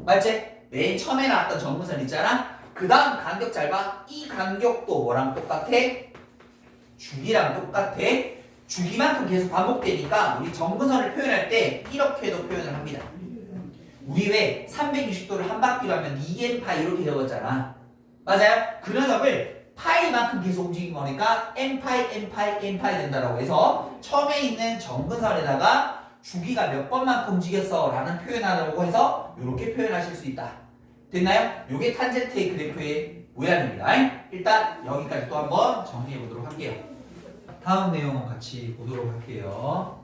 S1: 맞지? 맨 처음에 나왔던 점근선 있잖아? 그 다음 간격 잘 봐. 이 간격도 뭐랑 똑같아? 주기랑 똑같아. 주기만큼 계속 반복되니까 우리 점근선을 표현할 때 이렇게도 표현을 합니다. 우리 왜 360도를 한 바퀴로 하면 2n파 이렇게 적었잖아. 맞아요? 그 녀석을 파이만큼 계속 움직인 거니까 n파이 된다라고 해서 처음에 있는 정근선에다가 주기가 몇 번만큼 움직였어 라는 표현하려고 해서 이렇게 표현하실 수 있다. 됐나요? 요게 탄젠트의 그래프의 모양입니다. 일단 여기까지 또 한번 정리해 보도록 할게요. 다음 내용 같이 보도록 할게요.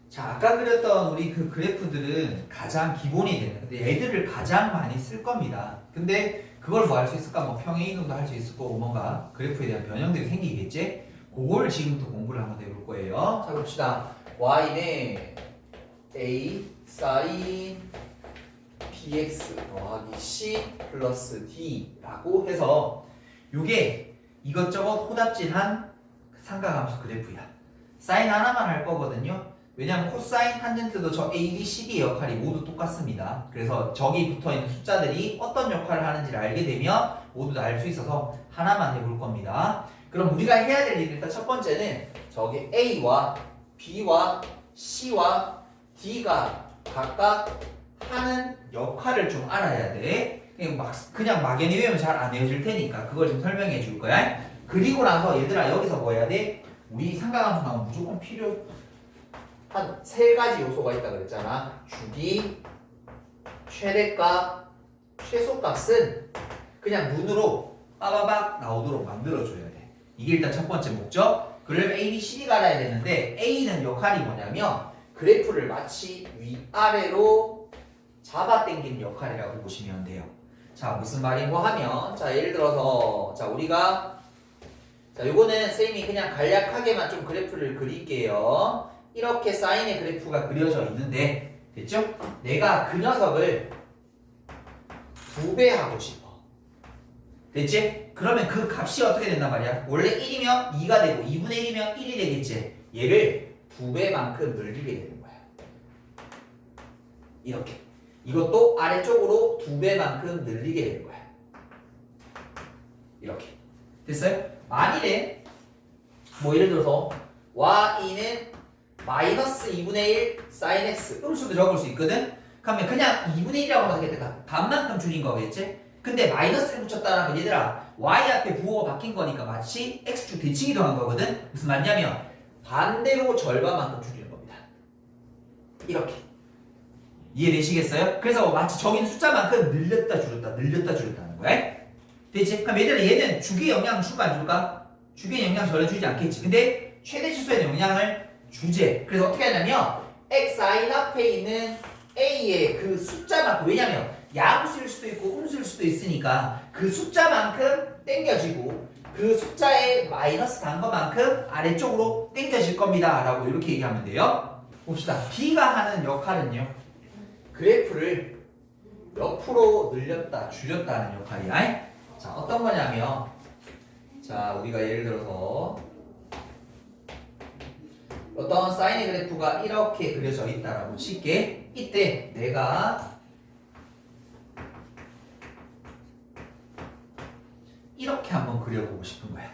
S1: 자, 아까 그렸던 우리 그 그래프들은 가장 기본이 되는, 근데 애들을 가장 많이 쓸 겁니다. 근데 그걸 뭐 할 수 있을까? 뭐 평행 이동도 할 수 있을 거고 뭔가 그래프에 대한 변형들이 생기겠지? 그걸 지금부터 공부를 한번 해볼 거예요. 자, 봅시다. y는 a sin bx 더하기 c 플러스 d라고 해서 요게 이것저것 호답진한 삼각함수 그래프야. 사인 하나만 할 거거든요. 왜냐하면 코사인 탄젠트도 저 A, B, C, D의 역할이 모두 똑같습니다. 그래서 저기 붙어있는 숫자들이 어떤 역할을 하는지를 알게 되면 모두 다 알 수 있어서 하나만 해볼 겁니다. 그럼 우리가 해야 될 일은 일단 첫 번째는 저기 A와 B와 C와 D가 각각 하는 역할을 좀 알아야 돼. 그냥 막연히 외우면 잘 안 외워질 테니까 그걸 좀 설명해 줄 거야. 그리고 나서 얘들아 여기서 뭐 해야 돼? 우리 삼각함수 나오면 무조건 한 세 가지 요소가 있다 그랬잖아. 주기, 최대값, 최소값은 그냥 눈으로 빠바박 나오도록 만들어줘야 돼. 이게 일단 첫 번째 목적. 그러면 A, B, C, D가 알아야 되는데 A는 역할이 뭐냐면 그래프를 마치 위아래로 잡아당기는 역할이라고 보시면 돼요. 자, 무슨 말인고 하면 자, 예를 들어서 자, 우리가 자, 요거는 쌤이 그냥 간략하게만 좀 그래프를 그릴게요. 이렇게 사인의 그래프가 그려져 있는데 됐죠? 내가 그 녀석을 2배 하고 싶어. 됐지? 그러면 그 값이 어떻게 된단 말이야? 원래 1이면 2가 되고 2분의 1이면 1이 되겠지? 얘를 2배만큼 늘리게 되는 거야. 이렇게. 이것도 아래쪽으로 2배만큼 늘리게 되는 거야. 이렇게. 됐어요? 만일에 뭐 예를 들어서 y는 마이너스 2분의 1 sin x 음수도 적을 수 있거든? 그러면 그냥 2분의 1이라고 하겠다. 반만큼 줄인 거겠지? 근데 마이너스를 붙였다는 건 얘들아 y 앞에 부호가 바뀐 거니까 마치 x축 대칭 이동한 거거든? 무슨 말이냐면 반대로 절반만큼 줄이는 겁니다. 이렇게. 이해되시겠어요? 그래서 마치 저기 있는 숫자만큼 늘렸다 줄였다는 거야. 됐지? 그럼 얘들아 얘는 주기의 영향을 줄까 안 줄까? 주기의 영향 전혀 주지 않겠지. 근데 최대 치수의 영향을 주제. 그래서 어떻게 하냐면 xi 앞에 있는 a의 그 숫자만큼 왜냐면 양수일 수도 있고 음수일 수도 있으니까 그 숫자만큼 땡겨지고 그 숫자에 마이너스 단 것만큼 아래쪽으로 땡겨질 겁니다 라고 이렇게 얘기하면 돼요. 봅시다. b가 하는 역할은요 그래프를 옆으로 늘렸다 줄였다는 역할이야. 자, 어떤 거냐면 자, 우리가 예를 들어서 어떤 사인의 그래프가 이렇게 그려져 있다라고 칠게. 이때 내가 이렇게 한번 그려보고 싶은 거야.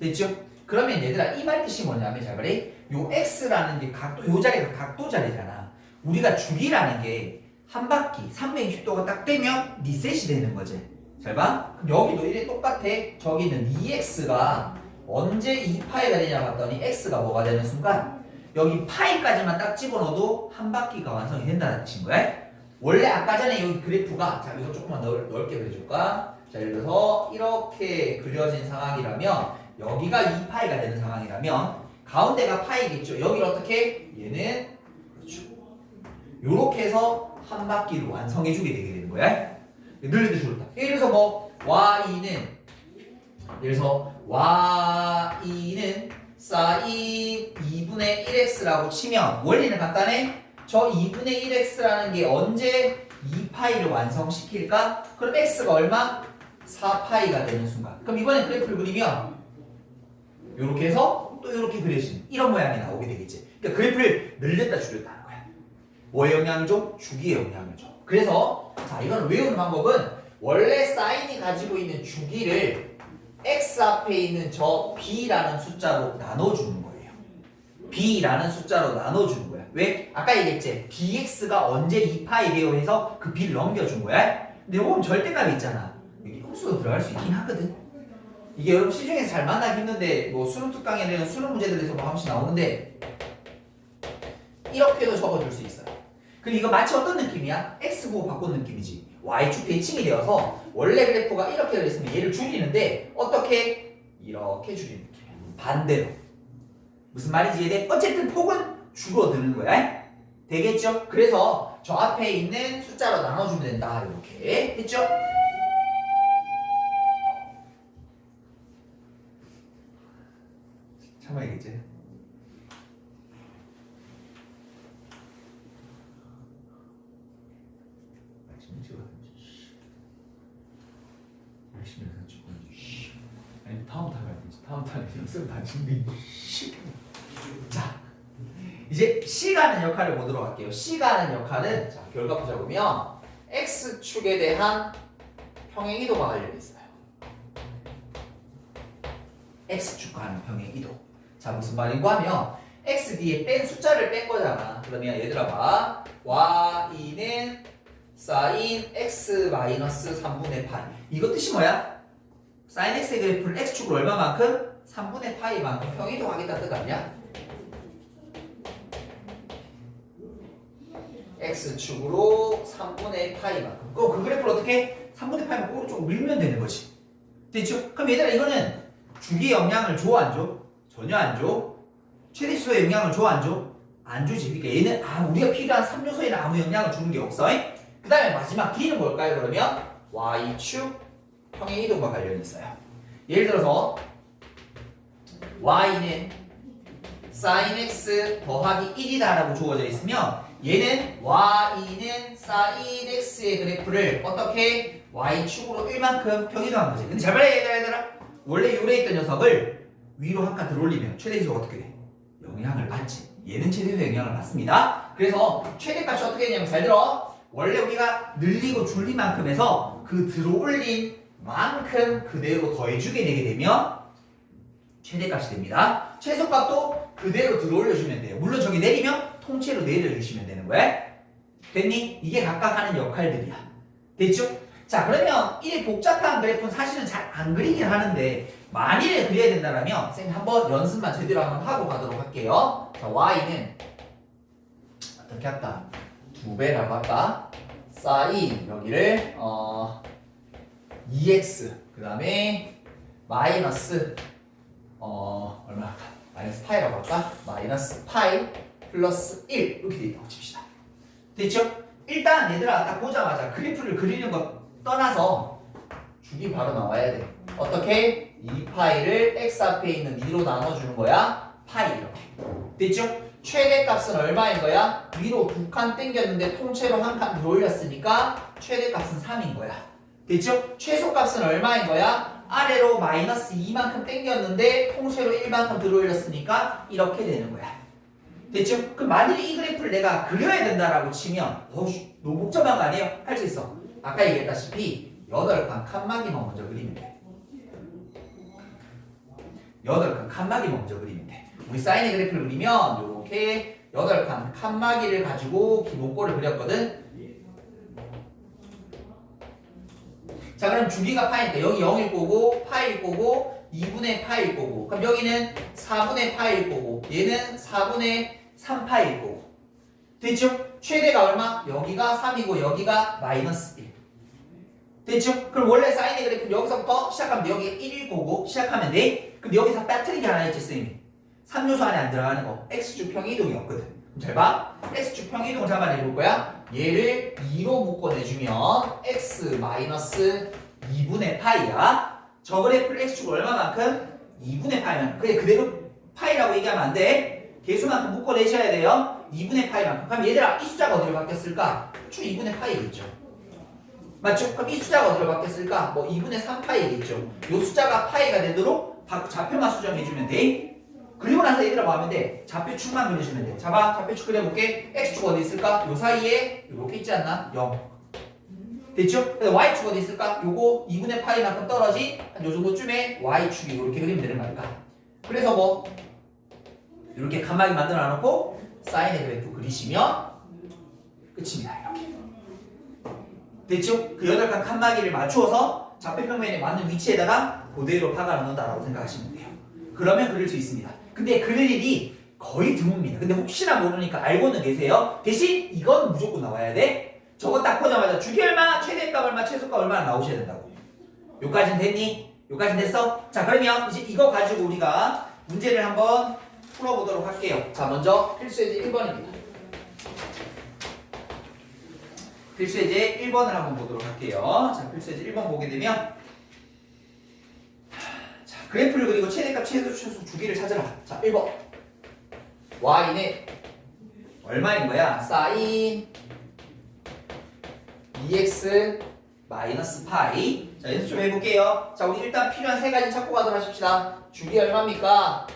S1: 됐죠? 그러면 얘들아 이 말뜻이 뭐냐면 잘 말해. 요 x라는 게 각도, 요 자리가 각도 자리잖아. 우리가 주기라는 게 한 바퀴 360도가 딱 되면 리셋이 되는 거지. 잘 봐. 그럼 여기도 이래 똑같아. 저기는 2x가 언제 2파이가 되냐 봤더니 x가 뭐가 되는 순간 여기 파이까지만 딱 집어넣어도 한 바퀴가 완성이 된다는 뜻인 거야. 원래 아까 전에 여기 그래프가 자 이거 조금만 넓게 그려줄까? 자 예를 들어서 이렇게 그려진 상황이라면 여기가 2파이가 되는 상황이라면 가운데가 파이겠죠. 여기를 어떻게? 얘는 그렇죠. 요렇게 해서 한 바퀴를 완성해주게 되게 되는 거야. 늘리듯이 줄었다. 예를 들어서 뭐 y는 예를 들어서 y는 sin 2분의 1x라고 치면 원리는 간단해. 저 2분의 1x라는 게 언제 2파이를 완성시킬까? 그럼 x가 얼마? 4파이가 되는 순간. 그럼 이번에 그래프를 그리면 이렇게 해서 또 이렇게 그려지는 이런 모양이 나오게 되겠지. 그러니까 그래프를 늘렸다 줄였다 하는 거야. 뭐의 영향을 줘? 주기의 영향을 줘. 그래서 자 이건 외우는 방법은 원래 사인이 가지고 있는 주기를 x 앞에 있는 저 b라는 숫자로 나눠주는 거예요. b라는 숫자로 나눠주는 거야. 왜? 아까 얘기했지. bx가 언제 2파이래요 해서 그 b를 넘겨준 거야. 근데 요건 절대값이 있잖아. 꼼수도 들어갈 수 있긴 하거든. 이게 여러분 시중에서 잘 만나기 힘든데 뭐 수능 특강에는 수능 문제들에서 뭐 한 번씩 나오는데 이렇게도 적어줄 수 있어요. 그리고 이거 마치 어떤 느낌이야? X보고 바꾼 느낌이지. Y축 대칭이 되어서 원래 그래프가 이렇게 되어 있으면 얘를 줄이는데 어떻게? 이렇게 줄이는 느낌이야. 반대로. 무슨 말인지 이해돼? 어쨌든 폭은 줄어드는 거야. 되겠죠? 그래서 저 앞에 있는 숫자로 나눠주면 된다. 이렇게 했죠? 참아야겠지? 열심히 해서 찍고 아니 다음 탄에 해야지. 다음 탄에 연습 다 준비. 자, 이제 C가 하는 역할을 보도록 할게요. C가 하는 역할은 자, 결과 보자 보면 X축에 대한 평행이도가 관련이 있어요. X축과 하는 평행이도. 자, 무슨 말인고 하면 X 뒤에 뺀 숫자를 뺀 거잖아. 그러면 얘들아 봐. Y는 sin X 마이너스 3분의 파이. 이거 뜻이 뭐야? sin X의 그래프를 X축으로 얼마만큼? 3분의 파이만큼 평행이동 하겠다 뜻 아니야? X축으로 3분의 파이만큼. 그 그래프를 어떻게? 3분의 파이만큼 오른쪽으로 밀면 되는 거지. 됐죠? 그럼 얘들아 이거는 주기의 영향을 줘 안 줘? 전혀 안 줘. 최대치수의 영향을 줘 안 줘? 안 주지. 그러니까 얘는 우리가 필요한 3요소에는 아무 영향을 주는 게 없어. 그 다음에 마지막 D는 뭘까요? 그러면 Y축 평행이동과 관련이 있어요. 예를 들어서 Y는 sin X 더하기 1이다 라고 주어져 있으면 얘는 Y는 sin X의 그래프를 어떻게? Y축으로 1만큼 평이동한 거지. 근데 잘 봐야 얘들아. 원래 요래 있던 녀석을 위로 한 칸 들어올리면 최대수가 어떻게 돼? 영향을 받지. 얘는 최대수의 영향을 받습니다. 그래서 최대값이 어떻게 되냐면 잘 들어. 원래 우리가 늘리고 줄린 만큼 해서 그 들어올린 만큼 그대로 더해주게 되게 되면 최대값이 됩니다. 최소값도 그대로 들어올려주면 돼요. 물론 저기 내리면 통째로 내려주시면 되는 거야. 됐니? 이게 각각 하는 역할들이야. 됐죠? 자, 그러면 이 복잡한 그래프는 사실은 잘 안 그리긴 하는데 만일에 그려야 된다면 선생님 한번 연습만 제대로 한번 하고 가도록 할게요. 자, Y는 어떻게 할까? 2배라고 할까? sin 여기를 2x 그 다음에 마이너스 얼마 할까? 마이너스 파이라고 할까? 마이너스 파이 플러스 1 이렇게 돼 있다고 칩시다. 됐죠? 일단 얘들아 딱 보자마자 그래프를 그리는 거 떠나서 주기 바로 나와야 돼. 어떻게? 2파이를 x 앞에 있는 2로 나눠주는 거야. 파이 이렇게. 됐죠? 최대값은 얼마인 거야? 위로 2칸 당겼는데 통째로 1칸 들어올렸으니까 최대값은 3인 거야. 됐죠? 최소값은 얼마인 거야? 아래로 마이너스 2만큼 당겼는데 통째로 1만큼 들어올렸으니까 이렇게 되는 거야. 됐죠? 그럼 만일에 이 그래프를 내가 그려야 된다라고 치면 너무 복잡한 거 아니에요? 할 수 있어. 아까 얘기했다시피 8칸 칸막이만 먼저 그리면 돼. 8칸 칸막이만 먼저 그리면 돼. 우리 사인의 그래프를 그리면 이렇게 8칸 칸막이를 가지고 기본꼴을 그렸거든. 자, 그럼 주기가 파이니까 여기 0일 거고 파일 거고 2분의 파일 거고 그럼 여기는 4분의 파일 거고 얘는 4분의 3파일 거고 됐죠? 최대가 얼마? 여기가 3이고 여기가 마이너스 1 됐죠? 그럼 원래 사인의 그래프 여기서부터 시작하면 돼. 여기 1일 거고 시작하면 돼. 근데 여기서 빠뜨린 게 하나 있지 쌤이 3요소 안에 안 들어가는 거 X축 평이동이 없거든. 그럼 잘 봐. X축 평이동을 잡아내볼 거야. 얘를 2로 묶어내주면 X 마이너스 2분의 파이야. 저 그래프를 X축 얼마만큼? 2분의 파이만큼. 그래 그대로 파이라고 얘기하면 안 돼. 개수만큼 묶어내셔야 돼요. 2분의 파이만큼. 그럼 얘들아 이 숫자가 어디로 바뀌었을까? 축 2분의 파이겠죠. 맞죠? 그럼 이 숫자가 어디로 바뀌었을까? 뭐 2분의 3파이겠죠. 요 숫자가 파이가 되도록 좌표만 수정해주면 돼. 그리고 나서 얘들아 뭐 하면 돼? 좌표축만 그려주면 돼. 자, 좌표축 그려볼게. X축 어디 있을까? 요 사이에 요렇게 있지 않나? 0. 됐죠? 그래서 Y축 어디 있을까? 요거 2분의 파이만큼 떨어진 한 요 정도쯤에 Y축이 요렇게 그리면 되는 거니까. 그래서 뭐 이렇게 칸막이 만들어 놔놓고 사인의 그래프 그리시면 끝입니다. 이렇게. 됐죠? 그 8칸 칸막이를 맞추어서 좌표평면에 맞는 위치에다가 그대로 박아 놓는다라고 생각하시면 돼요. 그러면 그릴 수 있습니다. 근데 그릴 일이 거의 드뭅니다. 근데 혹시나 모르니까 알고는 계세요. 대신 이건 무조건 나와야 돼. 저거 딱 보자마자 주기 얼마, 최대값 얼마, 최소값 얼마나 나오셔야 된다고. 요까진 됐니? 요까진 됐어? 자, 그러면 이제 이거 가지고 우리가 문제를 한번 풀어보도록 할게요. 자, 먼저 필수예제 1번입니다. 필수예제 1번을 한번 보도록 할게요. 자, 필수예제 1번 보게 되면 자, 그래프를 그리고 최대값, 최소 주기를 찾아라. 자, 1번 y는 얼마인 거야? sin 2x 마이너스 파이. 자, 연습 좀 해볼게요. 자, 우리 일단 필요한 세 가지 찾고 가도록 하십시다. 주기 얼마입니까?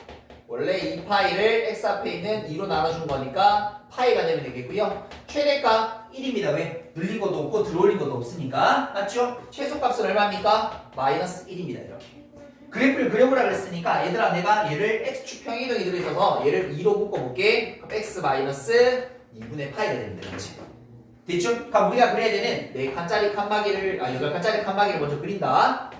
S1: 원래 2파이를 x 앞에 있는 2로 나눠준 거니까 파이가 되면 되겠고요. 최대값 1입니다. 왜? 늘린 것도 없고 들어올린 것도 없으니까. 맞죠? 최소값은 얼마입니까? 마이너스 1입니다. 이렇게. 그래프를 그려보라 그랬으니까 얘들아 내가 얘를 x축 평행이동이 들어있어서 얘를 2로 묶어볼게. 그럼 x 마이너스 2분의 파이가 됩니다. 그렇지? 됐죠? 그럼 우리가 그려야 되는 4칸짜리 칸막이를 8칸짜리 칸막이를 먼저 그린다.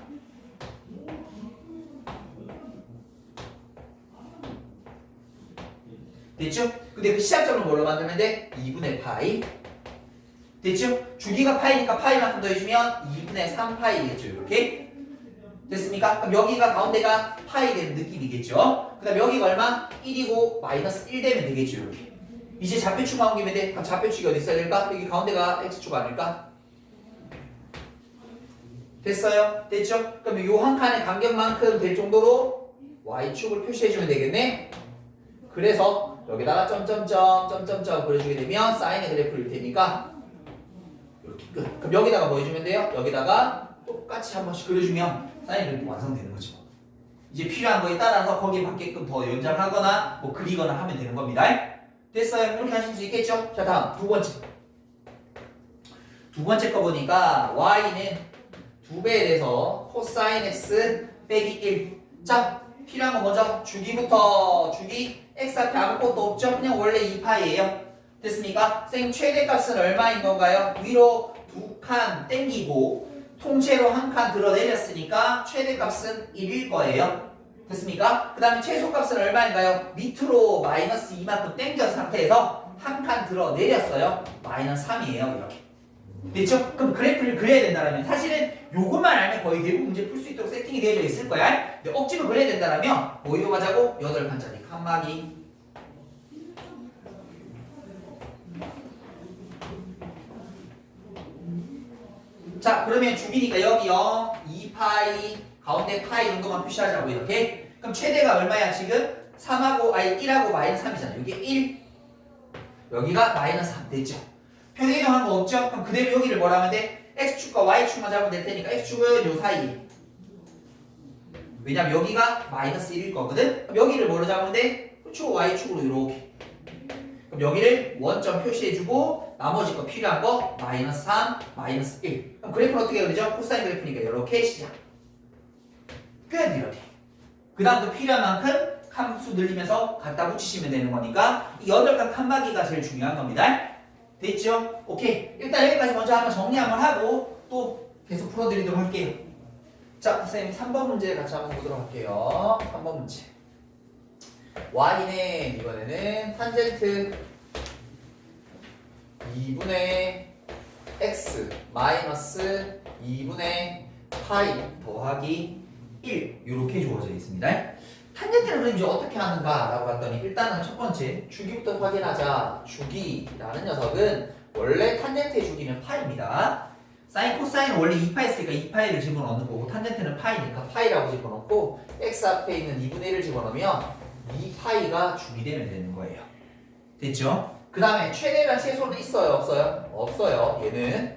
S1: 됐죠? 근데 그 시작점을 뭘로 만들면 돼? 2분의 파이. 됐죠? 주기가 파이니까 파이만큼 더해주면 2분의 3파이겠죠. 이렇게. 됐습니까? 그럼 여기가 가운데가 파이 되는 느낌이겠죠? 그 다음 여기가 얼마? 1이고 마이너스 1 되면 되겠죠. 이렇게. 이제 좌표축 나오기면 돼. 그럼 좌표축이 어디 있어야 될까? 여기 가운데가 x축 아닐까? 됐어요? 됐죠? 그럼 요 한 칸의 간격만큼 될 정도로 y축을 표시해주면 되겠네? 그래서 여기다가 점점점 그려주게 되면 사인의 그래프를 그릴 테니까 이렇게 끝. 그럼 여기다가 뭐 해주면 돼요? 여기다가 똑같이 한 번씩 그려주면 사인의 그래프 완성되는 거죠. 이제 필요한 거에 따라서 거기에 맞게끔 더 연장하거나 뭐 그리거나 하면 되는 겁니다. 됐어요? 이렇게 하실 수 있겠죠? 자, 다음 두 번째. 두 번째 거 보니까 y는 2배에 대해서 코사인 x 빼기 1. 자, 필요한 거 먼저 주기부터. 주기 x 앞에 아무것도 없죠? 그냥 원래 2파이예요. 됐습니까? 쌤 최대값은 얼마인 건가요? 위로 2칸 땡기고 통째로 한 칸 들어 내렸으니까 최대값은 1일 거예요. 됐습니까? 그 다음에 최소값은 얼마인가요? 밑으로 마이너스 2만큼 땡겨 상태에서 한 칸 들어 내렸어요. 마이너스 3이에요. 이렇게. 됐죠? 그럼 그래프를 그려야 된다면 사실은 요것만 알면 거의 대부분 문제 풀 수 있도록 세팅이 되어져 있을 거야. 근데 억지로 그려야 된다면 뭐 이용하자고? 8칸짜리 칸막이. 자, 그러면 주기니까 여기 0, 2파이, 가운데 파이 정도만 표시하자고 이렇게. 그럼 최대가 얼마야 지금? 3하고 1하고 마이너스 3이잖아. 여기 1, 여기가 마이너스 3 됐죠? 평행이동한 거 없죠? 그럼 그대로 여기를 뭐라 하면 돼? x축과 y축만 잡으면 될 테니까 x축은 요 사이. 왜냐면 여기가 마이너스 1일 거거든? 그럼 여기를 뭐로 잡으면 돼? 그렇죠? y축으로 이렇게. 그럼 여기를 원점 표시해주고 나머지 거 필요한 거 마이너스 3, 마이너스 1. 그럼 그래프는 어떻게 그리죠? 코사인 그래프니까 이렇게 시작. 끝 이렇게. 그 다음도 필요한 만큼 칸수 늘리면서 갖다 붙이시면 되는 거니까 이 8칸 칸막이가 제일 중요한 겁니다. 됐죠? 오케이. 일단 여기까지 먼저 한번 정리 한번 하고 또 계속 풀어드리도록 할게요. 자, 선생님 3번 문제 같이 한번 보도록 할게요. 3번 문제. y는 이번에는 탄젠트 2분의 x 마이너스 2분의 파이 더하기 1 이렇게 주어져 있습니다. 탄젠트를 그럼 이제 어떻게 하는가 라고 봤더니 일단은 첫 번째 주기부터 확인하자. 주기라는 녀석은 원래 탄젠트의 주기는 파이입니다. 사인 코사인은 원래 2파 있으니까 2파이를 집어넣는 거고 탄젠트는 파이니까 파이라고 집어넣고 x 앞에 있는 2분의 1을 집어넣으면 2파이가 주기되면 되는 거예요. 됐죠? 그 다음에 최대랑 최소는 있어요? 없어요? 없어요. 얘는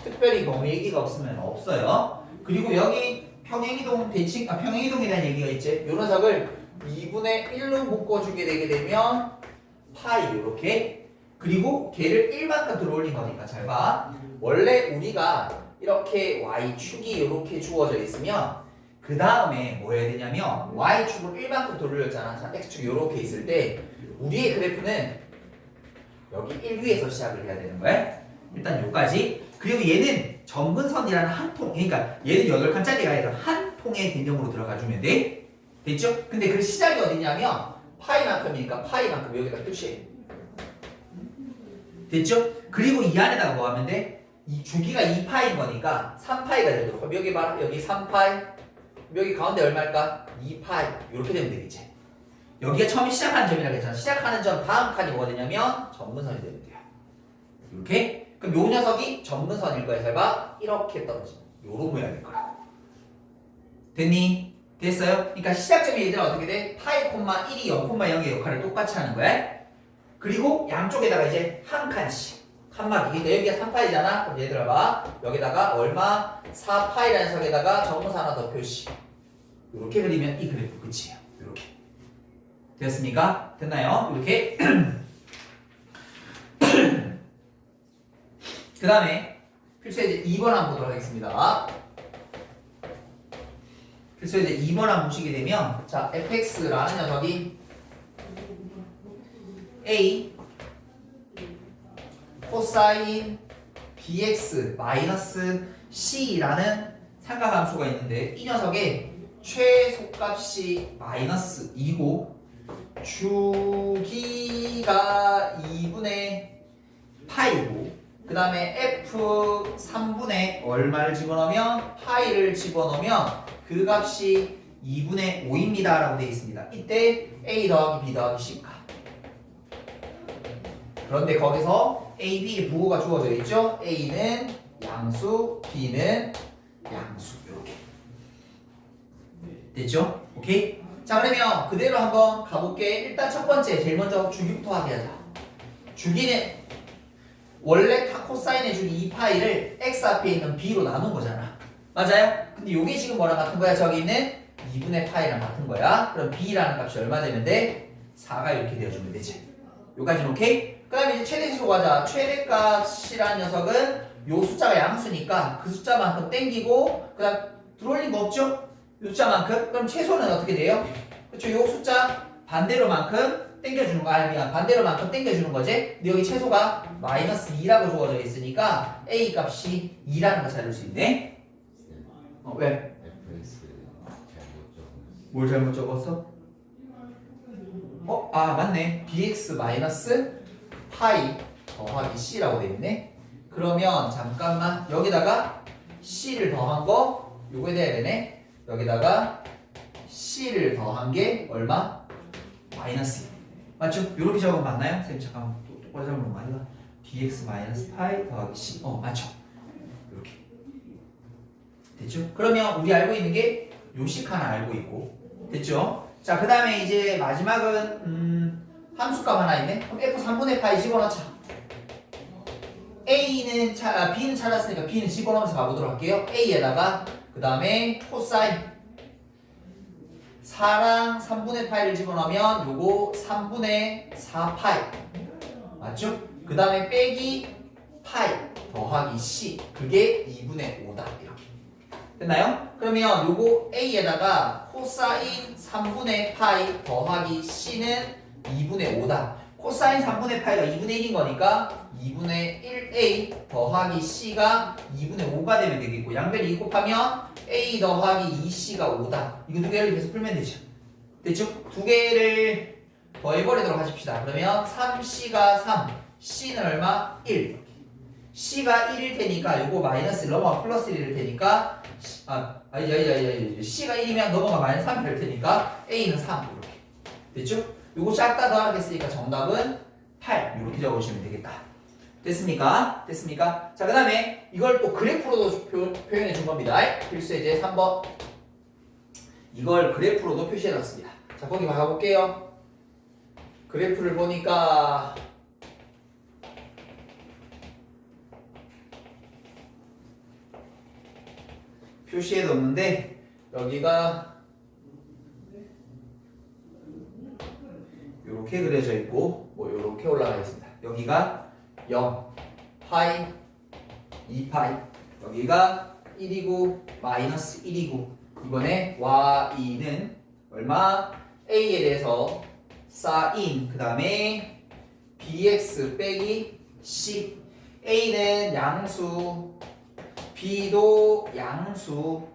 S1: 특별히 뭐 얘기가 없으면 없어요. 그리고 여기 평행이동 대칭, 평행이동에 대한 얘기가 있지. 요 녀석을 2분의 1로 묶어주게 되게 되면 파이 이렇게. 그리고 걔를 1만큼 들어올린 거니까 잘 봐. 원래 우리가 이렇게 y축이 이렇게 주어져 있으면 그 다음에 뭐 해야 되냐면 y축을 1만큼 돌렸잖아. 자, x축이 이렇게 있을 때 우리의 그래프는 여기 1 위에서 시작을 해야 되는 거야. 일단 요까지. 그리고 얘는 점근선이라는 한 통, 그러니까 얘는 8칸짜리가 아니라 한 통의 개념으로 들어가주면 돼. 됐죠? 근데 그 시작이 어디냐면 파이만큼이니까 파이만큼 여기다 표시해. 됐죠? 그리고 이 안에다가 뭐 하면 돼? 이 주기가 2파인 거니까 3파이가 되도록. 그럼 여기 봐라. 여기 3파이. 여기 가운데 얼마일까? 2파이. 이렇게 되면 되겠지. 여기가 처음 시작하는 점이라고 했잖아. 시작하는 점 다음 칸이 뭐가 되냐면 점근선이 되면 돼요. 이렇게. 그럼 요 녀석이 점근선일 거야. 잘 봐. 이렇게 떨어지는 요런 모양일 거라고. 됐니? 됐어요? 그러니까 시작점이 얘들아 어떻게 돼? 파이 콤마 1이 0,0의 역할을 똑같이 하는 거야. 그리고 양쪽에다가 이제 한 칸씩 칸막이. 그러니까 여기가 3파이잖아. 그럼 얘들아 봐. 여기다가 얼마? 4파이라는 녀석에다가 점근선 하나 더 표시. 이렇게 그리면 이 그래프 끝이에요. 이렇게. 됐습니까? 됐나요? 이렇게. 그 다음에 필수예제 2번 한번 보도록 하겠습니다. 필수예제 2번 한번 보시게 되면 자 fx라는 녀석이 a 코사인 bx 마이너스 c라는 삼각함수가 있는데 이 녀석의 최소값이 마이너스 2고 주기가 2분의 파이고 그 다음에 f 3분의 얼마를 집어넣으면 파이를 집어넣으면 그 값이 2분의 5입니다 라고 되어 있습니다. 이때 a 더하기 b 더하기 c가 그런데 거기서 a, b의 부호가 주어져 있죠. a는 양수, b는 양수 이렇게 됐죠? 오케이? 자 그러면 그대로 한번 가볼게. 일단 첫 번째 제일 먼저 주기부터 하게 하자. 주기는 원래 코사인의 주기 2파이를 x 앞에 있는 b로 나눈 거잖아. 맞아요? 근데 이게 지금 뭐랑 같은 거야? 저기 있는 2분의 파이랑 같은 거야. 그럼 b라는 값이 얼마 되면 돼? 4가 이렇게 되어주면 되지. 여기까지는 오케이? 그 다음에 이제 최대치로 가자. 최대값이라는 녀석은 요 숫자가 양수니까 그 숫자만큼 땡기고 그 다음 들어올린 거 없죠? 요 숫자만큼? 그럼 최소는 어떻게 돼요? 그렇죠? 요 숫자 반대로만큼 땡겨주는 거 아니야. 반대로만큼 땡겨주는 거지. 근데 여기 채소가 마이너스 2라고 주어져 있으니까 a 값이 2라는 걸 찾을 수 있네. 왜?
S2: fx 잘못 적었어.
S1: 뭘 잘못 적었어? 아 맞네. bx 마이너스 파이 더하기 c라고 돼 있네. 그러면 잠깐만 여기다가 c를 더한 거 요거에 대해야 되네. 여기다가 c를 더한 게 얼마? 마이너스 2. 맞죠? 요렇게 적으면 맞나요? 선생님 잠깐만 똑바로 적으면 맞나? bx 마이너스 파이 더하기 c. 맞죠? 이렇게 됐죠? 그러면 우리 알고 있는 게 요식 하나 알고 있고 됐죠? 자 그 다음에 이제 마지막은 함수값 하나 있네. 그럼 f 3분의 파이 집어넣자. b는 찾았으니까 b는 집어넣으면서 가보도록 할게요. a에다가 그 다음에 코사인 4랑 3분의 파이를 집어넣으면 요거 3분의 4파이 맞죠? 그 다음에 빼기 파이 더하기 c 그게 2분의 5다 이렇게 됐나요? 그러면 요거 a에다가 코사인 3분의 파이 더하기 c는 2분의 5다. 코사인 3분의 파이가 2분의 1인 거니까 2분의 1a 더하기 c가 2분의 5가 되면 되겠고 양변을 2 곱하면 a 더하기 2c가 5다. 이거 두 개를 계속 풀면 되죠. 됐죠? 두 개를 더해버리도록 하십시다. 그러면 3c가 3, c는 얼마? 1. c가 1일 테니까 요거 마이너스 넘어가 플러스 1일 테니까 c가 1이면 넘어가 마이너스 3이 될 테니까 a는 3 이렇게 됐죠? 요거 싹 다 더하겠으니까 정답은 8 이렇게 적어주시면 되겠다. 됐습니까? 됐습니까? 자 그 다음에 이걸 또 그래프로도 표현해 준 겁니다. 필수예제 3번 이걸 그래프로도 표시해 놨습니다. 자 거기 가볼게요. 그래프를 보니까 표시해 뒀는데 여기가 이렇게 그려져 있고 뭐 이렇게 올라가 있습니다. 여기가 0, 파이, 2파이 여기가 1이고 마이너스 1이고 이번에 y는 얼마? a에 대해서 사인 그 다음에 bx 빼기 c A는 양수, B도 양수,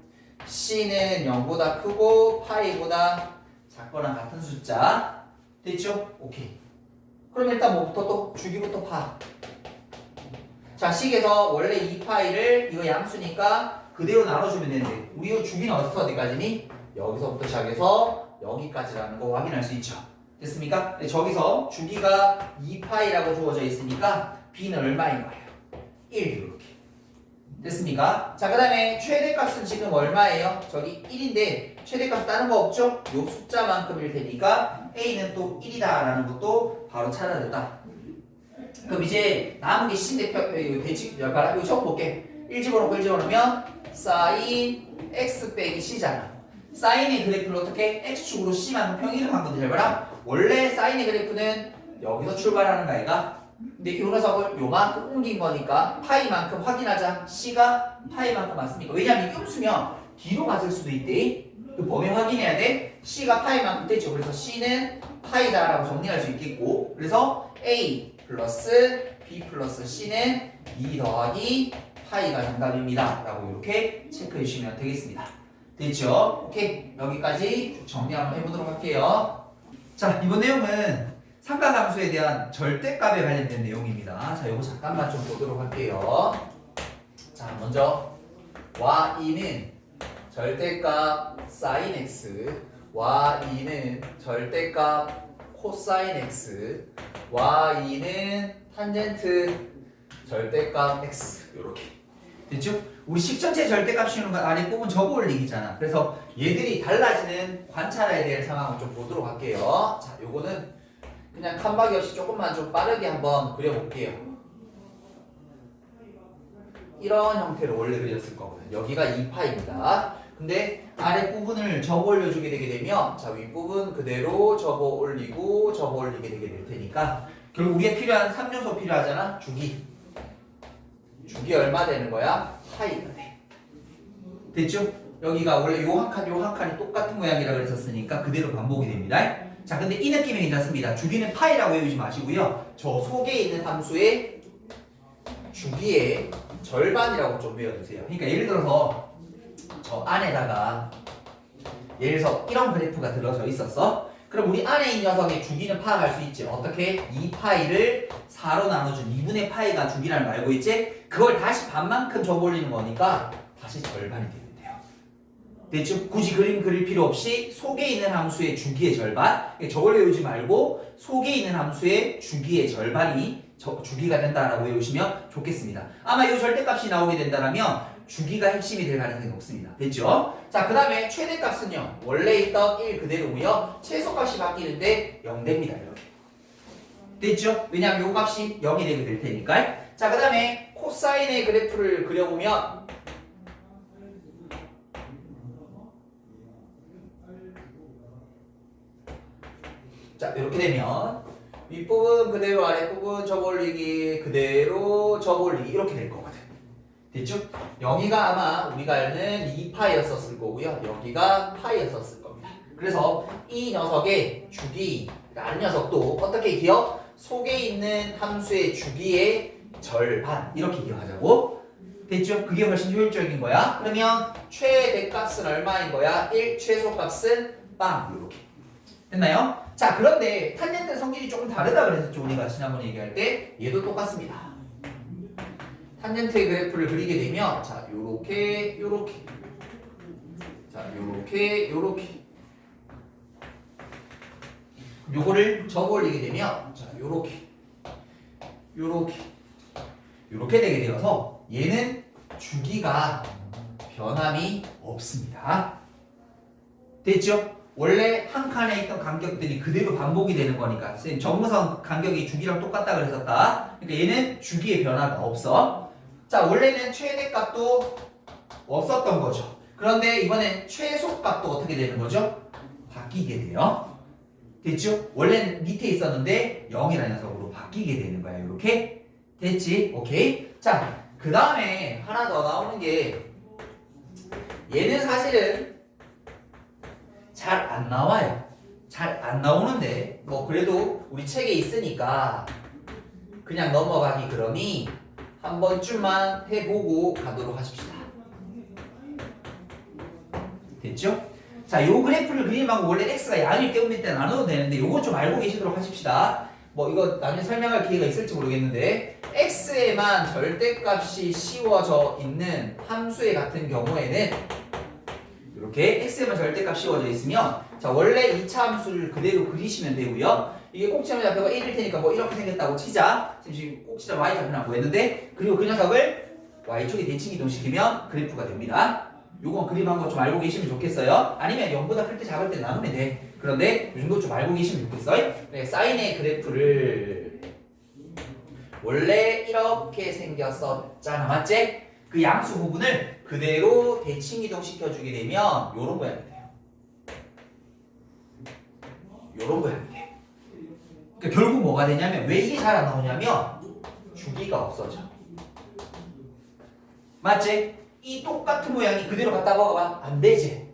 S1: C는 0보다 크고 파이보다 작거나 같은 숫자. 됐죠? 오케이. 그럼 일단 뭐부터 또 주기부터 파. 자, 식에서 원래 2파이를 이거 양수니까 그대로 나눠주면 되는데 우리 이 주기는 어디까지니? 여기서부터 시작해서 여기까지라는 거 확인할 수 있죠. 됐습니까? 저기서 주기가 2파이라고 주어져 있으니까 B는 얼마인 거예요? 1 이렇게. 됐습니까? 자, 그 다음에 최대값은 지금 얼마예요? 저기 1인데 최대값 다른 거 없죠? 요 숫자만큼일 테니까 A는 또 1이다 라는 것도 바로 찾아냈다. 그럼 이제 남은 게 C인데 대칭 이거 처음 볼게. 1 집어넣고 1 집어넣으면 사인 X 빼기 C잖아. 사인의 그래프를 어떻게? X축으로 C만큼 평행을 한 건데 잘 봐라. 원래 사인의 그래프는 여기서 출발하는 거아이가. 근데 이 녀석을 요만큼 옮긴 거니까 파이만큼 확인하자. C가 파이만큼 맞습니까? 왜냐면 이 음수면 뒤로 갔을 수도 있대. 그 범위 확인해야 돼. C가 파이만큼 되죠. 그래서 C는 파이다라고 정리할 수 있겠고, 그래서 A 플러스 B 플러스 C는 2 더하기 파이가 정답입니다 라고 이렇게 체크해 주시면 되겠습니다. 됐죠? 오케이. 여기까지 정리 한번 해보도록 할게요. 자, 이번 내용은 삼각함수에 대한 절대값에 관련된 내용입니다. 자, 이거 잠깐만 좀 보도록 할게요. 자, 먼저 y2는 절대값 sin x, y2는 절대값 코사인 x, y2는 탄젠트 절대값 x. 이렇게 됐죠? 우리 식 전체 절대값 씌우는 건 아래 부분 접어 올리기잖아. 그래서 얘들이 달라지는 관찰해야 될 상황을 좀 보도록 할게요. 자, 요거는 그냥 칸박이 없이 조금만 좀 빠르게 한번 그려볼게요. 이런 형태로 원래 그렸을 거거든. 여기가 2파입니다. 근데 아래 부분을 접어 올려주게 되게 되면 자, 윗부분 그대로 접어 올리고 접어 올리게 되게 될 테니까 결국 우리가 필요한 3요소 필요하잖아. 주기 얼마 되는 거야? 파이가 돼. 됐죠? 여기가 원래 요 한 칸이 똑같은 모양이라 그랬었으니까 그대로 반복이 됩니다. 자, 근데 이 느낌이 괜찮습니다. 주기는 파이라고 외우지 마시고요. 저 속에 있는 함수의 주기의 절반이라고 좀 외워주세요. 그러니까 예를 들어서 저 안에다가 예를 들어서 이런 그래프가 들어져 있었어. 그럼 우리 안에 있는 녀석의 주기는 파악할 수 있지. 어떻게? 2파이를 4로 나눠준 2분의 파이가 주기라는 걸 알고 있지? 그걸 다시 반만큼 접어올리는 거니까 다시 절반이 되면 돼요. 됐죠? 굳이 그림 그릴 필요 없이 속에 있는 함수의 주기의 절반, 저걸 외우지 말고 속에 있는 함수의 주기의 절반이 주기가 된다라고 외우시면 좋겠습니다. 아마 이 절대값이 나오게 된다면 주기가 핵심이 될 가능성이 높습니다. 됐죠? 자, 그 다음에 최대값은요. 원래 있던 1 그대로고요. 최소값이 바뀌는데 0 됩니다. 이렇게. 됐죠? 왜냐하면 이 값이 0이 되게 될 테니까. 자, 그 다음에 코사인의 그래프를 그려보면 자, 이렇게 되면 윗부분 그대로 아랫부분 접어올리기 그대로 접어올리기 이렇게 될 거거든. 됐죠? 여기가 아마 우리가 아는 2파이였었을 거고요. 여기가 파이였었을 겁니다. 그래서 이 녀석의 주기라는 녀석도 어떻게 기억? 속에 있는 함수의 주기의 절반 이렇게 기억하자고. 됐죠? 그게 훨씬 효율적인 거야. 그러면 최대값은 얼마인 거야? 1, 최소값은 빵 이렇게. 됐나요? 자, 그런데 탄젠트 성질이 조금 다르다 그랬었죠. 우리가 지난번에 얘기할 때 얘도 똑같습니다. 탄젠트의 그래프를 그리게 되면 자, 요렇게 자, 요렇게 요거를 접어 올리게 되면 자, 요렇게 되게 되어서 얘는 주기가 변함이 없습니다. 됐죠? 원래 한 칸에 있던 간격들이 그대로 반복이 되는 거니까 선생님 정무선 간격이 주기랑 똑같다 그랬었다. 그러니까 얘는 주기의 변화가 없어. 자, 원래는 최대값도 없었던 거죠. 그런데 이번엔 최소값도 어떻게 되는 거죠? 바뀌게 돼요. 됐죠? 원래는 밑에 있었는데 0이라는 녀석으로 바뀌게 되는 거야. 이렇게 됐지? 오케이. 자, 그 다음에 하나 더 나오는 게 얘는 사실은 잘 안 나와요. 잘 안 나오는데 뭐 그래도 우리 책에 있으니까 그냥 넘어가기 그러니 한 번쯤만 해보고 가도록 하십시다. 됐죠? 자, 요 그래프를 그림하고 원래 x가 양일 때문에 때 나눠도 되는데 요건 좀 알고 계시도록 하십시다. 뭐 이거 나중에 설명할 기회가 있을지 모르겠는데 x에만 절대값이 씌워져 있는 함수의 같은 경우에는 이렇게 x에만 절대값 씌워져 있으면 자 원래 2차 함수를 그대로 그리시면 되고요. 이게 꼭지점 좌표가 1일 테니까 뭐 이렇게 생겼다고 치자. 지금 꼭지점 y좌표라고 했는데 그리고 그 녀석을 y축에 대칭 이동시키면 그래프가 됩니다. 요건 그림한 거 좀 알고 계시면 좋겠어요. 아니면 0보다 클 때 작을 때 나누면 돼. 그런데 이 정도 좀 알고 계시면 좋겠어요. 네, 사인의 그래프를 원래 이렇게 생겼었잖아, 맞지? 그 양수 부분을 그대로 대칭 이동시켜주게 되면 요런 모양이 돼요. 요런 모양이 돼. 그러니까 결국 뭐가 되냐면 왜 이게 잘 안 나오냐면 주기가 없어져. 맞지? 이 똑같은 모양이 그대로 갖다 먹어봐. 안 되지.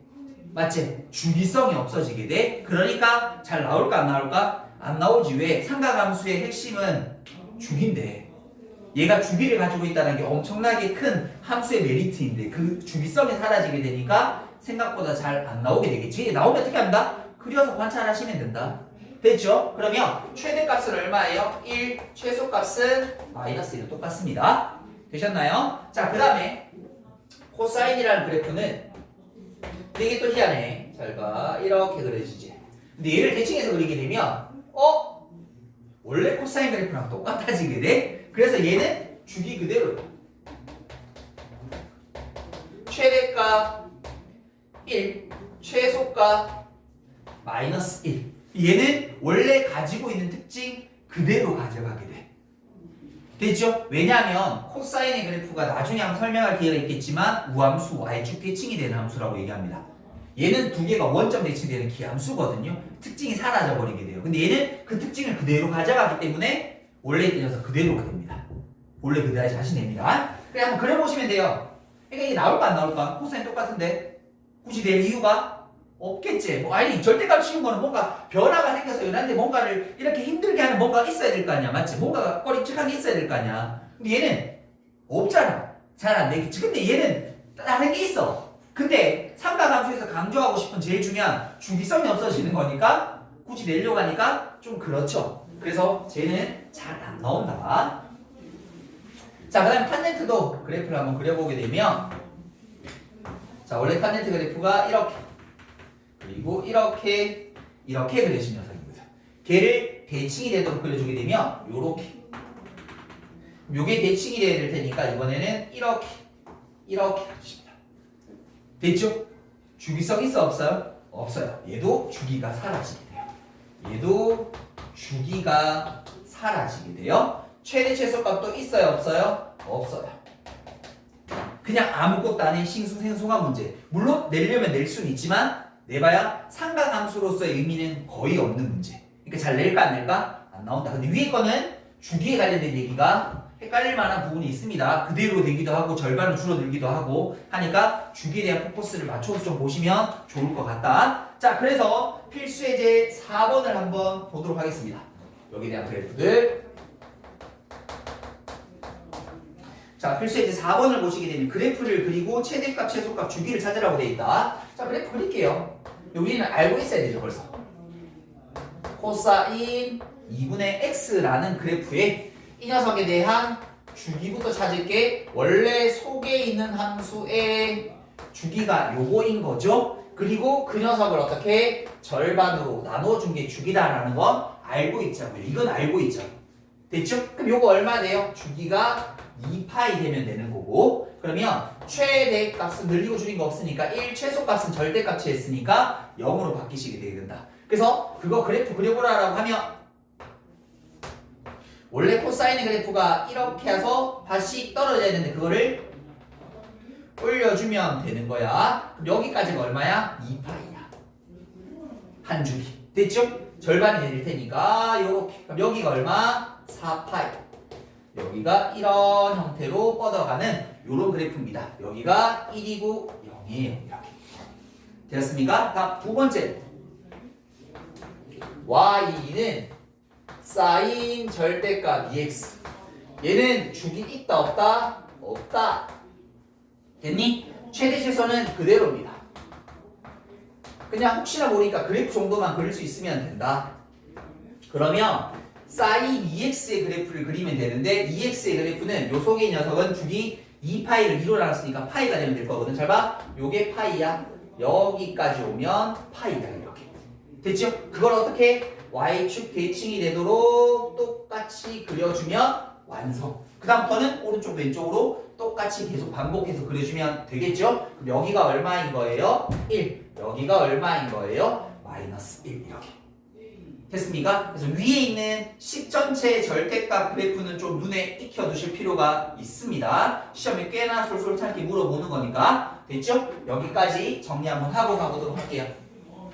S1: 맞지? 주기성이 없어지게 돼. 그러니까 잘 나올까 안 나올까? 안 나오지. 왜? 삼각함수의 핵심은 주기인데 얘가 주기를 가지고 있다는 게 엄청나게 큰 함수의 메리트인데 그 주기성이 사라지게 되니까 생각보다 잘 안 나오게 되겠지. 나오면 어떻게 한다? 그려서 관찰하시면 된다. 됐죠? 그러면 최대값은 얼마예요? 1, 최소값은 마이너스 1은 똑같습니다. 되셨나요? 자, 그 다음에 코사인이라는 그래프는 되게 또 희한해. 잘 봐. 이렇게 그려지지. 근데 얘를 대칭해서 그리게 되면 원래 코사인 그래프랑 똑같아지게 돼. 그래서 얘는 주기 그대로 최대값 1, 최소값 마이너스 1. 얘는 원래 가지고 있는 특징 그대로 가져가게 돼. 됐죠? 왜냐하면 코사인의 그래프가 나중에 한번 설명할 기회가 있겠지만 우함수 y축 대칭이 되는 함수라고 얘기합니다. 얘는 두 개가 원점 대칭되는 기함수거든요. 특징이 사라져 버리게 돼요. 근데 얘는 그 특징을 그대로 가져가기 때문에 원래 있던 녀석 그대로가 됩니다. 원래 그대로 자신 됩니다. 그래 한번 그려보시면 돼요. 그러니까 이게 나올까 안 나올까? 코사인 똑같은데 굳이 될 이유가 없겠지. 뭐 아니 절대값 씌운 거는 뭔가 변화가 생겨서 연한데 뭔가를 이렇게 힘들게 하는 뭔가가 있어야 될 거 아니야, 맞지? 뭔가가 꺼림칙한 게 있어야 될 거 아니야. 근데 얘는 없잖아. 잘 안 되겠지. 근데 얘는 다른 게 있어. 근데 삼각함수에서 강조하고 싶은 제일 중요한 주기성이 없어지는 거니까 굳이 내려고 하니까 좀 그렇죠. 그래서 쟤는 잘 안 나온다. 자, 그 다음에 탄젠트도 그래프를 한번 그려보게 되면 자, 원래 탄젠트 그래프가 이렇게 그리고 이렇게 그려진 녀석입니다. 걔를 대칭이 되도록 그려주게 되면 요렇게 요게 대칭이 돼야 될 테니까 이번에는 이렇게 해주십니다. 됐죠? 주기성 있어 없어요? 없어요. 얘도 주기가 사라지게 돼요. 얘도 주기가 사라지게 돼요. 최대 최소값도 있어요 없어요? 없어요. 그냥 아무것도 아닌 싱숭생숭한 문제. 물론 내려면 낼 수는 있지만 내봐야 삼각함수로서의 의미는 거의 없는 문제. 그러니까 잘 낼까 안 낼까? 안 나온다. 근데 위에 거는 주기에 관련된 얘기가 헷갈릴 만한 부분이 있습니다. 그대로 되기도 하고 절반은 줄어들기도 하고 하니까 주기에 대한 포커스를 맞춰서 좀 보시면 좋을 것 같다. 자, 그래서 필수예제 4번을 한번 보도록 하겠습니다. 여기에 대한 그래프들. 자, 필수예제 4번을 보시게 되면 그래프를 그리고 최대값, 최소값, 주기를 찾으라고 되어 있다. 자, 그래프 그릴게요. 우리는 알고 있어야 되죠, 벌써. 코사인 2분의 x라는 그래프에 이 녀석에 대한 주기부터 찾을게. 원래 속에 있는 함수의 주기가 요거인 거죠. 그리고 그 녀석을 어떻게 절반으로 나눠준 게 주기다라는 건 알고 있자고요. 이건 알고 있죠. 됐죠? 그럼 요거 얼마 돼요? 주기가 2파이 되면 되는 거고, 그러면 최대값은 늘리고 줄인 거 없으니까 1, 최소값은 절대값이 했으니까 0으로 바뀌시게 되게 된다. 그래서 그거 그래프 그려보라라고 하면 원래 코사인의 그래프가 이렇게 해서 다시 떨어져야 되는데 그거를 올려주면 되는 거야. 그럼 여기까지가 얼마야? 2파이야. 한 주기. 됐죠? 절반이 될 테니까 요렇게. 그럼 여기가 얼마? 4파이. 여기가 이런 형태로 뻗어가는 요런 그래프입니다. 여기가 1이고 0이에요. 이렇게. 되었습니까? 다음 두 번째. y는 사인 절대값 2x 얘는 죽이 있다 없다? 없다. 됐니? 최대 최소는 그대로입니다. 그냥 혹시나 모르니까 그래프 정도만 그릴 수 있으면 된다. 그러면 sin 2x의 그래프를 그리면 되는데 2x의 그래프는 요 속의 녀석은 죽이 2파이를 2로 나눴으니까 파이가 되면 될 거거든. 잘 봐. 요게 파이야. 여기까지 오면 파이다. 이렇게. 됐죠? 그걸 어떻게 y축 대칭이 되도록 똑같이 그려주면 완성. 그 다음부터는 오른쪽 왼쪽으로 똑같이 계속 반복해서 그려주면 되겠죠? 그럼 여기가 얼마인 거예요? 1. 여기가 얼마인 거예요? 마이너스 1. 이렇게. 됐습니까? 그래서 위에 있는 10 전체 절대값 그래프는 좀 눈에 익혀두실 필요가 있습니다. 시험에 꽤나 솔솔찬게 물어보는 거니까. 됐죠? 여기까지 정리 한번 하고 가보도록 할게요.